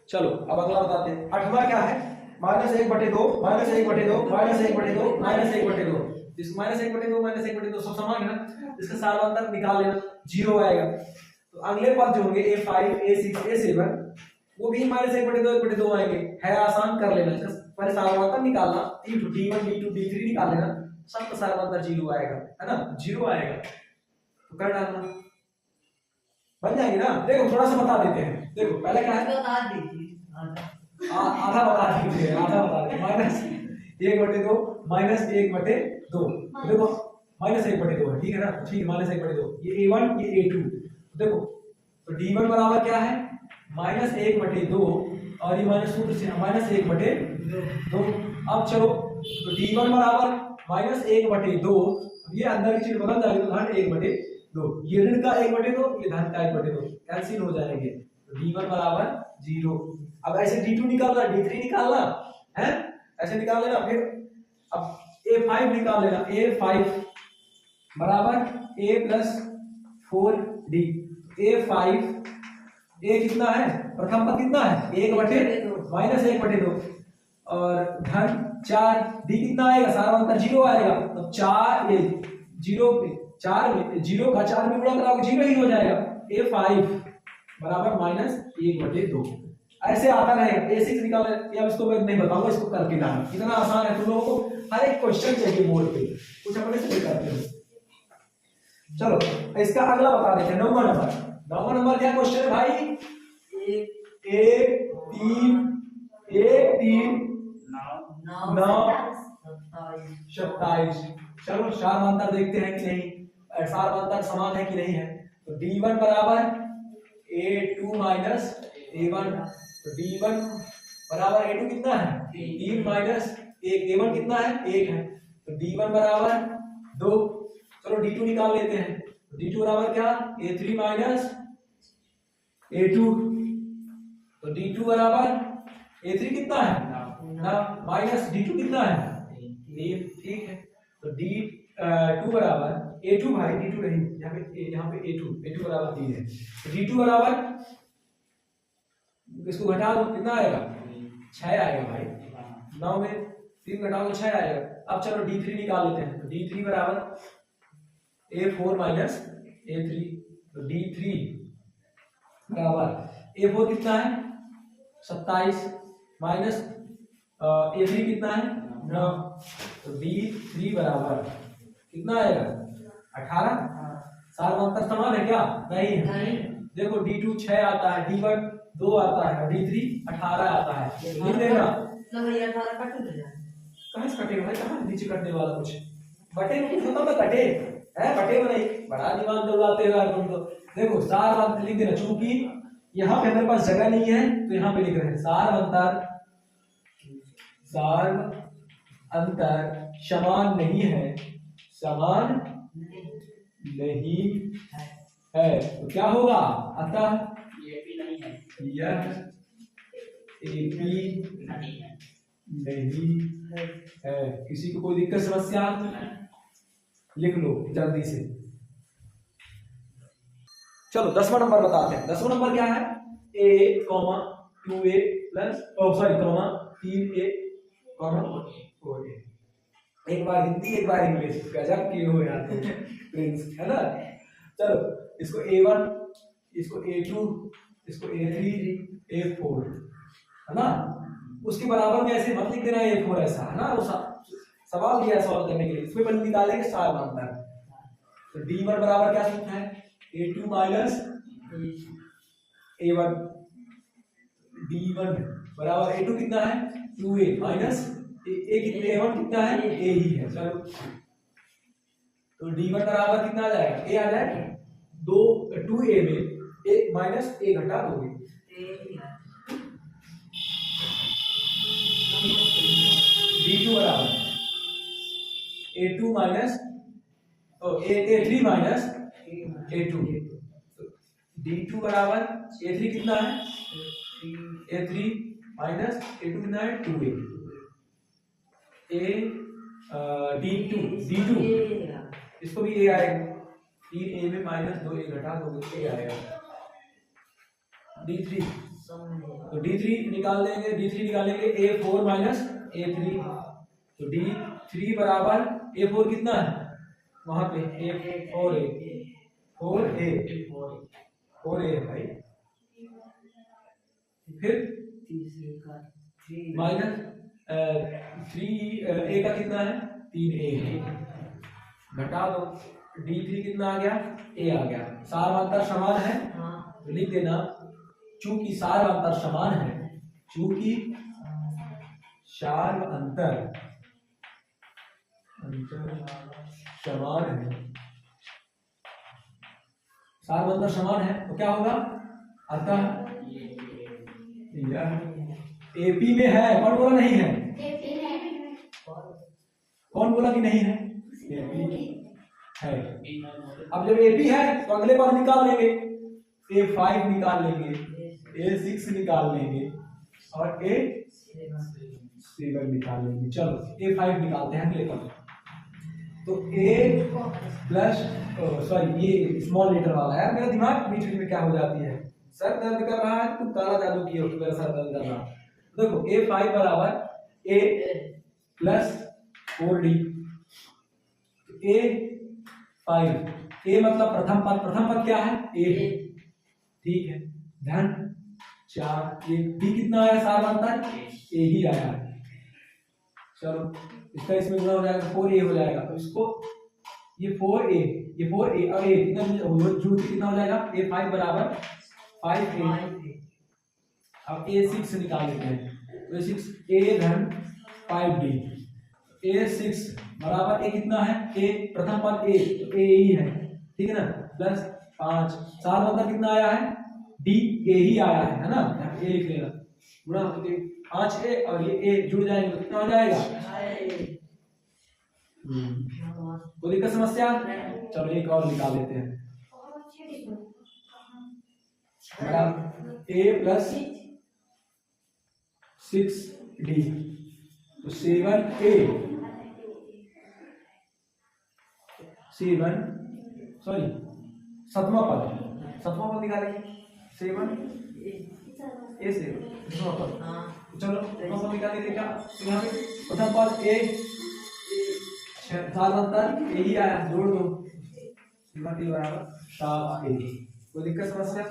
चलो अब अगला बताते हैं। 8वां क्या है -1/2 -1/2 -1/2 -1/2, इस -1/2 -1/2 सब समान है ना, इसका सारवंतर निकाल लेना 0 आएगा। तो अगले पद जो होंगे A5 A6 A7 वो भी -1/2 1/2 आएंगे, है आसान, कर लेना। इसका पहले सारवंतर निकालना, D1 D2 D3 निकाल लेना, सबका सारवंतर 0 आएगा, है ना, 0 आएगा। तो कर डालना, बन जाएगी ना। देखो थोड़ा सा बता देते हैं, देखो पहले क्या है बता दीजिए आधा बता दीजिए, आधा बता दीजिए। -1/2 -1/2, देखो -1/2 है, ठीक है ना, ठीक, -1/2, ये A1 ये A2, देखो तो D1 बराबर क्या है -1/2 और ये माइनस सूत्र से -1/2। अब चलो तो D1 बराबर -1/2, ये अंदर की चीज बदल जाएगी तो धन 1/2, ये ऋण का 1/2 ये धन का 1/2 कैंसिल हो जाएंगे, तो D1 बराबर 0। अब ऐसे D2 निकालना D3 निकालना है, ऐसे निकाल लेना। फिर अब A5 निकाल लेना, A5 बराबर A plus 4D, A5 A कितना है प्रथम पद कितना है 1/2 और धन 4, D कितना आएगा सारवंतर 0 आएगा, तो 4 0 4 0 का 4 में गुणा कराओगे 0 ही हो जाएगा। A5 बराबर -1/2 ऐसे आता रहेगा। A6 निकाल, अब इसको मैं नहीं बताऊंगा, इसको करके लाना, कितना आसान है। तुम लोगों को हर एक क्वेश्चन चाहिए बोर्ड पे, कुछ अपने से भी करते हो। चलो इसका अगला बता देते हैं, 9वां नंबर। 9वां नंबर क्या क्वेश्चन है भाई, 1 3 9 27। चलो सारवंतर देखते हैं कि नहीं, सारवंतर समान है कि नहीं है। तो D1 बराबर A2 माइनस A1, तो D1 बराबर A2 कितना है 3 माइनस 1, A1 कितना है 1 है, तो D1 बराबर 2। चलो D2 निकाल लेते हैं, D2 बराबर क्या A3 माइनस A2, तो D2 बराबर A3 कितना है ना माइनस D2 कितना है 3, ठीक है। तो D2 बराबर A2 भाई D2 नहीं, यहाँ पे A2 बराबर 3 है, तो D2 बराबर इसको घटा दो कितना आएगा 6 आएगा भाई, 9 में 3 घटाओ 6 आएगा। अब चलो D3 निकाल लेते हैं, तो D3 बराबर A4 माइनस A3, तो D3 बराबर A4 कितना है 27 माइनस A3 कितना है 9, तो D3 बराबर कितना आएगा 18। सारवंतर समान है क्या, नहीं है। देखो D2 6 आता है, D1 2 आता है, D3 18 आता है, लिख देना। कहाँ से कटेगा भाई, कहाँ नीचे कटने वाला कुछ बटे में खत्म में कटे है, बटे में नहीं, बड़ा दिमाग दौड़ाते हो यार तुम तो। देखो सारवंतर लिख देना, चूंकि यहाँ पे मेरे पास जगह नहीं है तो यहाँ पे लिख रहे हैं सारवंतर समान नहीं है, समान नहीं है, तो क्या होगा अतः यह AP नहीं है। किसी को कोई दिक्कत समस्या लिख लो जल्दी से। चलो 10वां नंबर बताते हैं। 10वां नंबर क्या है A, 2A plus 3A, 4A। एक बार हिंदी एक बार इंग्लिश, गजब किए हो यार प्रिंस, है ना। चलो इसको A1, इसको A2, इसको A3, A4, है ना। उसके बराबर में ऐसे मत लिख देना A4 ऐसा, है ना, वो सवाल दिया सॉल्व करने के लिए, इसमें पहले निकालेंगे सारवंतर। तो D1 बराबर क्या सूत्र है A2 माइनस A1, D1 बराबर A2 कितना है 2A माइनस A कितना A1 कितना है A ही है। चलो तो D1 बराबर कितना आ जाएगा A आ जाएगा 2A में ए माइनस ए घटा दोगे, d2 बराबर a2 minus a3 minus a2, d2 बराबर a3 कितना है, a3 माइनस a2 कितना है 2a, d2 इसको भी a आएगा, 3a में माइनस 2a घटा दोगे a आएगा, d3 तो d3 निकाल लेंगे a4 माइनस a3, तो d3 बराबर a4 कितना है वहां पे a4a है भाई, फिर माइनस 3a का कितना है 3a है, घटा दो, d3 कितना आ गया a आ गया, सारवांतर समान है तो लिख देना चूंकि सारवांतर समान है, चूंकि सारवांतर समान है, सारवांतर समान है तो क्या होगा, अतः एपी में है, कौन बोला नहीं है, कौन बोला कि नहीं है, एपी है। अब जब एपी है तो अगले बार निकाल लेंगे, a5 निकाल लेंगे, a6 निकाल लेंगे और a7 निकाल लेंगे। चलो a5 निकालते हैं अगले पर, तो a प्लस सॉरी ये स्मॉल लेटर वाला है, मेरा दिमाग बीच बीच में क्या हो जाती है, सर दर्द कर रहा है, तुम काला जादू किए हो तो मेरा सर दर्द कर रहा है। देखो a5 बराबर a plus 4d, a5 a मतलब प्रथम पद क्या है a, ठीक है, धन 4, ये b कितना आया सारवांतर a ही आया, चलो इसका इसमें गुणा हो जाएगा 4a हो जाएगा, तो इसको ये 4a और a कितना जुड़ कितना हो जाएगा, a5 बराबर 5a, अब a6 निकाल लेते हैं, तो a6 a धन 5d, a6 बराबर a कितना है, a प्रथम पद a तो a ही है, ठीक है ना, प्लस 5, सारवांतर कितना आया है d a ही आया है ना, a लिख लेना, गुणा 5a और ये a जुड़ जाएंगे तो कितना हो जाएगा, कोई दिक्कत समस्या, चलो एक और निकाल लेते हैं, a प्लस 6d, तो 7a 7 सॉरी सातवां पद निकालेंगे, 7 a से सातवां पद, चलो सातवां पद निकालेंगे, क्या यहाँ पे प्रथम पद a सारवांतर a ही आया, जोड़ दो, बराबर 7a, कोई दिक्कत समस्या,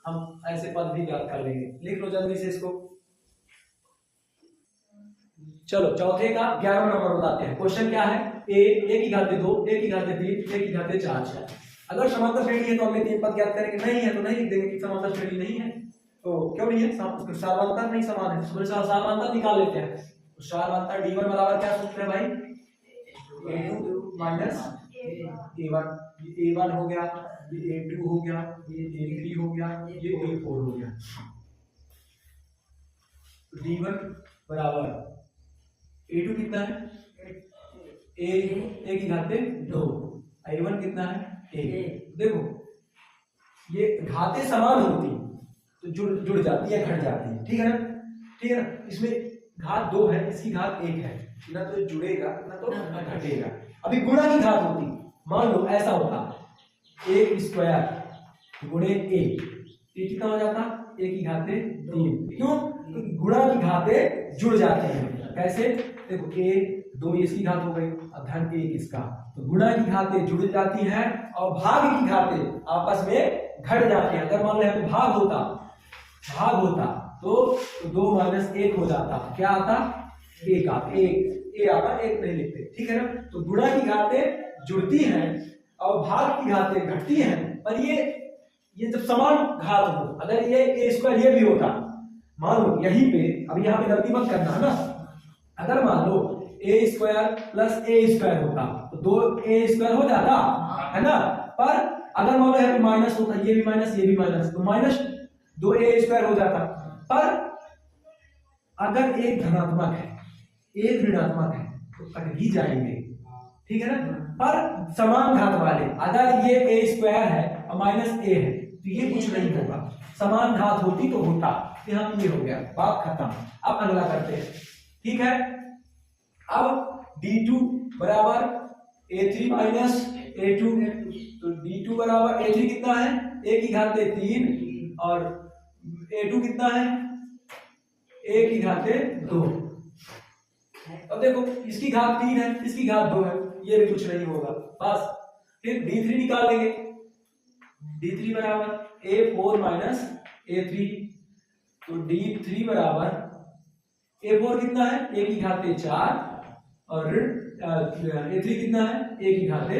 हम ऐसे पद भी याद कर लेंगे, लिख लो जल्दी से इसको। चलो चौथे का 11वां नंबर बताते हैं, क्वेश्चन क्या है, a की घात 2, a की घात 3, a की घात 4, अगर समांतर श्रेणी है तो अगले 3 पद ज्ञात करेंगे, नहीं है तो नहीं लिख देंगे कि समांतर श्रेणी नहीं है, तो क्यों नहीं है, सारवांतर नहीं समान है, तो सारवांतर निकाल लेते हैं, तो सारवांतर d1 बराबर क्या सूत्र है भाई, a2 माइनस a1, ये a1 हो गया, ये a2 हो गया, ये a3 हो गया, ये a4 हो गया, d1 बराबर a2 कितना है, a की घात 2, a1 कितना है a, देखो ये घातें समान होती तो जुड़ जाती है, घट जाती है, ठीक है ना, इसमें घात 2 है, इसकी घात 1 है, ना तो जुड़ेगा ना तो घटेगा। अभी गुणा की घात होती, मान लो ऐसा होता a स्क्वायर गुणे a, ये कितना हो जाता, a की घातें 3, क्यों, गुणा की घातें जुड़ जाती हैं, कैसे, देखो a 2 इसकी घात हो गई, अब धन 1 इसका, तो गुणा की घातें जुड़ जाती हैं और भाग की घातें आपस में घट जाती हैं। अगर मान लो तो भाग होता तो 2 माइनस 1 हो जाता, क्या आता, 1 आता, एक नहीं लिखते, ठीक है ना, तो गुणा की घातें जुड़ती हैं और भाग की घातें घटती हैं, पर ये जब समान घात हो, अगर ये a स्क्वायर ये भी होता, मान लो यहीं पे, अभी यहाँ पे गलती मत करना है ना, अगर मान लो a square plus a square होता तो 2a स्क्वायर हो जाता है ना, पर अगर मान लो यहाँ पे माइनस होता, ये भी माइनस ये भी माइनस, तो माइनस 2a² हो जाता। पर अगर एक धनात्मक है एक ऋणात्मक है तो कट ही जाएंगे, ठीक है ना। पर समान घात वाले, अगर ये a² है और माइनस a है तो ये कुछ नहीं होगा, समान घात होती तो होता। यहाँ ये हो गया, बात खत्म। अब अगला करते हैं, ठीक है। अब d2 बराबर a3 माइनस a2, तो d2 बराबर a3 कितना है, a की घाते 3 और a2 कितना है, a की घाते 2। अब देखो इसकी घात 3 है, इसकी घात 2 है, ये भी कुछ नहीं होगा बस। फिर d3 निकाल लेंगे, d3 बराबर a4 माइनस a3, तो d3 बराबर a4 कितना है, a की घाते 4 और a3 कितना है, a की घाते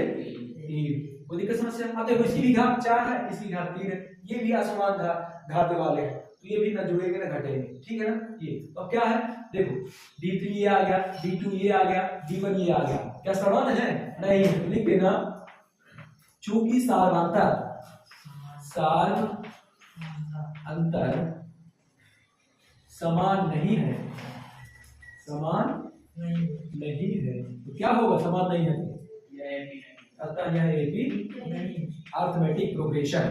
3। कोई दिक्कत समस्या? अब देखो इसकी भी घात 4 है, इसकी घात 3 है, ये भी असमान घात वाले हैं, तो ये भी ना जुड़ेंगे ना घटेंगे, ठीक है ना। ये तो अब क्या है, देखो d3 ये आ गया, d2 ये आ गया, d1 ये आ गया, क्या समान है? नहीं। लिख देना, चूंकि सार्वंतर समान नहीं है, समान नहीं है, तो क्या होगा, समान नहीं है अतः यह एक नहीं, अर्थमेटिक प्रोग्रेशन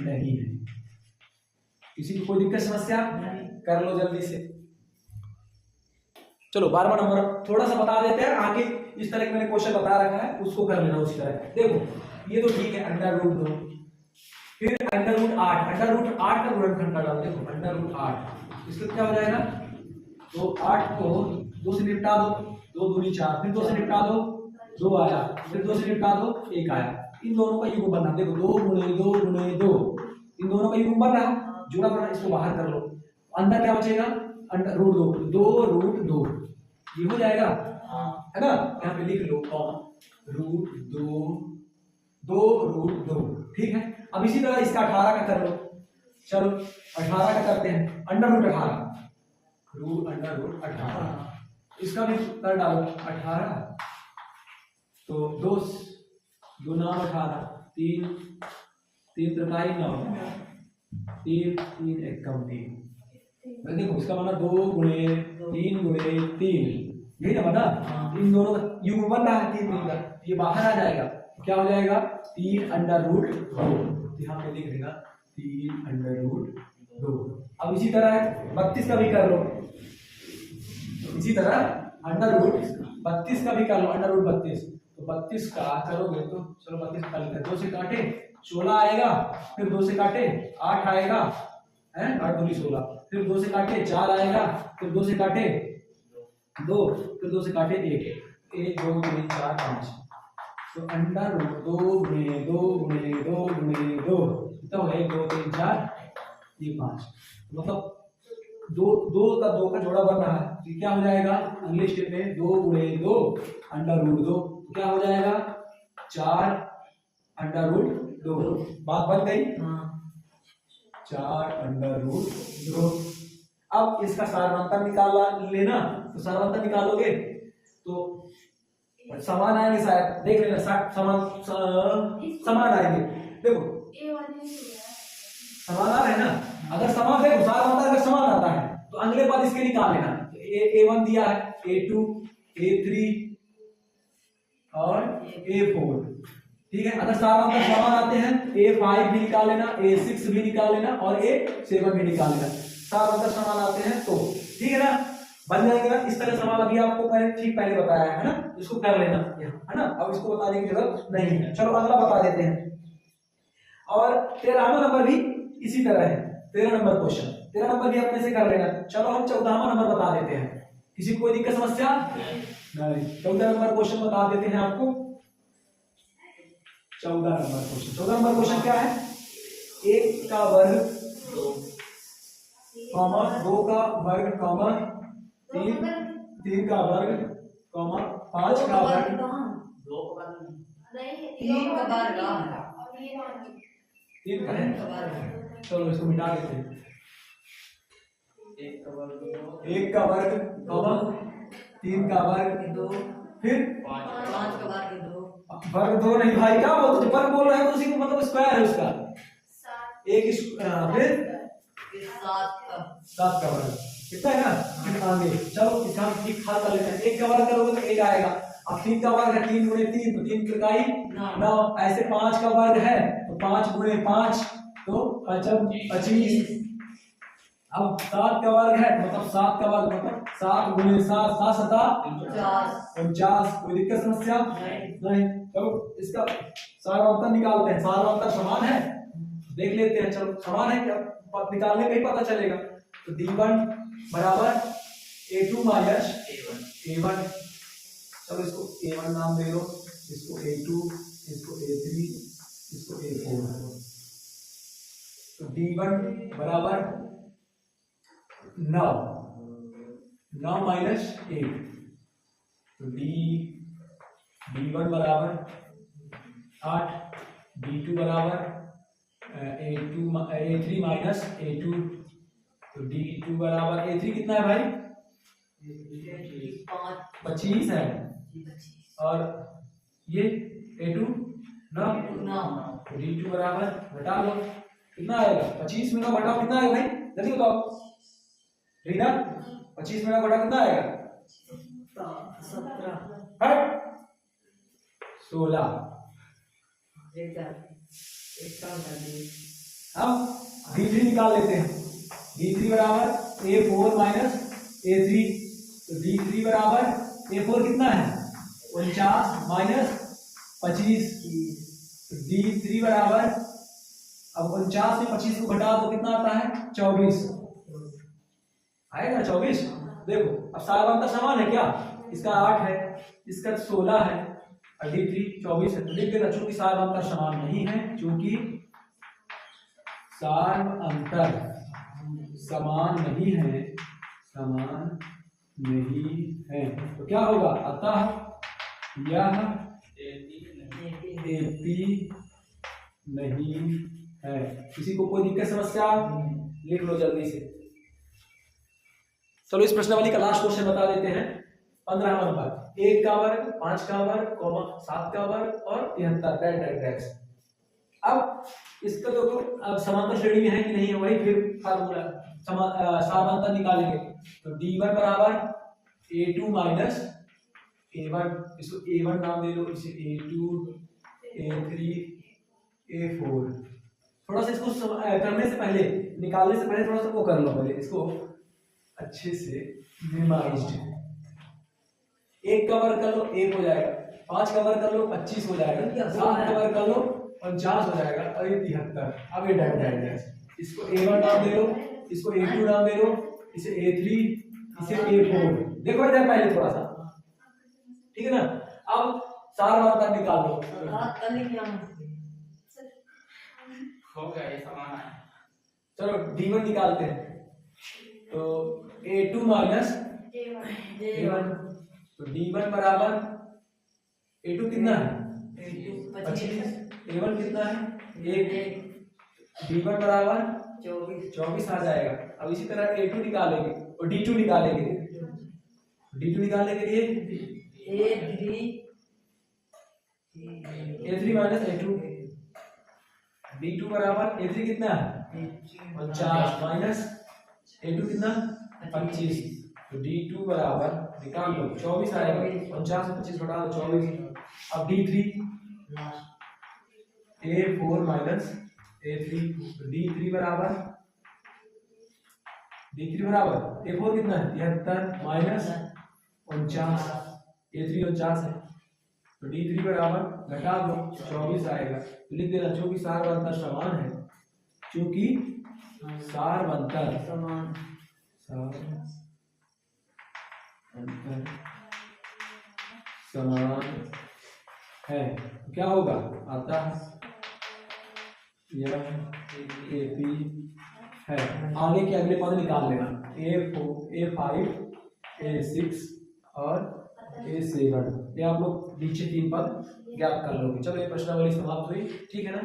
नहीं है। किसी को कोई दिक्कत समस्या? कर लो जल्दी से। चलो 12वां नंबर थोड़ा सा बता देते हैं, आगे इस तरह के मैंने क्वेश्चन बता रखा है, उसको कर लेना उसी तरह। देखो ये तो ठीक है, √2, फिर √8 का गुणनखंड कर डालो। देखो √8, इसका क्या हो जाएगा, तो 8 को 2 से निपटा दो, 2 दूनी 4, फिर 2 से निपटा दो, 2 आया, फिर 2 से निपटा दो, 1 आया। इन दोनों का युग्म बनना, देखो 2 गुणे 2 गुणे 2, इन दोनों का युग्म बन रहा, जुड़ा बना, इसको बाहर कर लो, अंदर क्या बचेगा, √2, 2√2, ये हो जाएगा, है ना। यहाँ पे लिख लो √2, 2√2, ठीक है। अब इसी तरह इसका 18 का कर लो, चलो 18 का करते हैं, √18, √18, इसका भी कर डालो 18, तो 2 2 9 18, 3 3 3 9, 3 3 1 कम 3, देखो इसका बना 2 गुणे 3 गुणे 3, यही ना बना। इन दोनों का युग्म बन रहा है 3 3 का, ये बाहर आ जाएगा, क्या हो जाएगा, 3√2, यहाँ पे लिख देगा 3√2। अब इसी तरह 32 का भी कर लो, इसी तरह √32 का भी कर लो, √32, तो 32 का करोगे तो चलो 32 का लेते हैं, 2 से काटे 16 आएगा, फिर 2 से काटे 8 आएगा, है 8 दूनी 16, फिर 2 से काटे 4 आएगा, फिर 2 से काटे 2, फिर 2 से काटे 1, 1 2 3 4 5, तो √2 गुणे 2 गुणे 2 गुणे 2, तो 1 2 3 4 ये 5, मतलब 2 का जोड़ा बन रहा है, तो क्या हो जाएगा, अगले स्टेप में 2 गुणे 2 √2, क्या हो जाएगा 4√2, बात बन गई, 4√2। अब इसका सारवंतर निकाल लेना, तो सारवंतर निकालोगे तो समान आएंगे, शायद देख लेना, समान आएंगे, देखो समान आ रहे हैं ना, अगर समान देखो सारवंतर अगर समान आता है तो अगले पद इसके निकाल लेना, a1 दिया है, a2 a3 और a4, ठीक है। अगर सारवंतर समान आते हैं a5 भी निकाल लेना, a6 भी निकाल लेना और a7 भी निकाल लेना, सारवंतर समान आते हैं तो, ठीक है ना, बन जाएगा। इस तरह सवाल अभी आपको मैंने ठीक पहले बताया है ना, इसको कर लेना, है ना, अब इसको बताने की जरूरत नहीं है। चलो अगला बता देते हैं, और 13वां नंबर भी इसी तरह है, 13 नंबर क्वेश्चन, 13 नंबर भी अपने से कर लेना। चलो हम 14वां नंबर बता देते हैं, किसी को कोई दिक्कत समस्या नहीं। 14 नंबर क्वेश्चन बता देते हैं आपको, 14 नंबर क्वेश्चन, 14 नंबर क्वेश्चन क्या है, 1 का वर्ग 2 का वर्ग 3 का वर्ग 5 का वर्ग, 3 का वर्ग, 3 का है, चलो इसको मिटा देते हैं, 1 का वर्ग 3 का वर्ग 2, फिर 5 का वर्ग 2, वर्ग दो नहीं भाई, क्या बोलते वर्ग बोल रहे हैं तो उसी को मतलब स्क्वायर है उसका, एक फिर 7 का वर्ग कितना है ना, फिर आगे चलो इसका हम ठीक हल कर लेते हैं। 1 का वर्ग करोगे तो 1 आएगा, अब 3 का वर्ग है 3 गुणे 3 तो 3 त्रिकाई 9, ऐसे 5 का वर्ग है तो 5 गुणे 5 तो 25, अब 7 का वर्ग है मतलब 7 का वर्ग मतलब 7 गुणे 7 7 सता 49, कोई दिक्कत समस्या नहीं। चलो इसका सारांतर निकालते हैं, सारांतर समान है देख लेते हैं, चलो समान है क्या निकालने में ही पता चलेगा। तो d1 बराबर a2 माइनस a1, चलो इसको a1 नाम दे दो, इसको a2, इसको a3, इसको a4। तो d1 बराबर 9 माइनस 8, तो d1 बराबर 8, d2 बराबर a3 माइनस a2, तो d2 बराबर a3 कितना है भाई 25 है, और ये a2 9, तो d2 बराबर घटा लो कितना आएगा 25 में ना घटाओ कितना आएगा भाई जल्दी बताओ, ठीक ना 25 में घटा कितना आएगा 16। अब d3 निकाल लेते हैं, d3 बराबर a4 माइनस a3, तो d3 बराबर a4 कितना है 49 माइनस 25, तो d3 बराबर अब 49 में 25 को घटा दो कितना आता है 24 आएगा 24। देखो अब सारांतर समान है क्या, इसका 8 है इसका 16 है और d3 24 है, तो लिख देना चूंकि सारांतर समान नहीं है, चूंकि सारांतर समान नहीं है, समान नहीं है तो क्या होगा, अतः यह AP नहीं है। किसी को कोई दिक्कत समस्या लिख लो जल्दी से। चलो इस प्रश्नावली का लास्ट क्वेश्चन बता देते हैं 15 नंबर, 1 का वर्ग 5 का वर्ग 7 का वर्ग और 73 अब इसका तो अब समांतर श्रेणी में है कि नहीं है वही फिर फार्मूला समांतर निकालेंगे। तो d1 बराबर a2 माइनस a1, इसको a1 नाम दे दो, इसे a2 a3 a4। थोड़ा सा इसको करने से पहले निकालने से पहले थोड़ा सा वो कर लो, पहले इसको अच्छे से मिनिमाइज्ड। 1 का वर्ग कर लो 1 हो जाएगा, 5 का वर्ग कर लो 25 हो जाएगा, 7 का वर्ग कर लो 49 हो जाएगा और ये 73। अब ये डैश इसको a1 नाम दे दो, इसको a2 नाम दे दो, इसे a3, इसे a4। देखो इधर पहले थोड़ा सा, ठीक है ना। अब सारांतर निकाल लो, हो गया ये समान है। चलो d1 निकालते हैं, तो a2 माइनस a1, तो d1 बराबर a2 कितना है 25, a1 कितना है 1, d1 बराबर 24 आ जाएगा। अब इसी तरह a2 निकालेंगे और d2 निकालेंगे, d2 निकालने के लिए a3 माइनस a2, d2 बराबर a3 कितना है 49 माइनस a2 कितना 25, तो d2 बराबर निकाल लो 24 आएगा, 49 से 25 घटा दो 24। अब d3 a4 माइनस a3, तो d3 बराबर a4 कितना है 73 माइनस 49, a3 49 है, तो d3 बराबर घटा दो 24 आएगा। तो लिख देना चूंकि सारांतर समान है, चूंकि सारांतर समान है तो क्या होगा, अतः यह AP है। आगे के अगले पद निकाल लेना, A4 A5 A6 और A7, ये आप लोग नीचे 3 पद ज्ञात कर लोगे। चलो ये प्रश्नावली समाप्त हुई, ठीक है ना।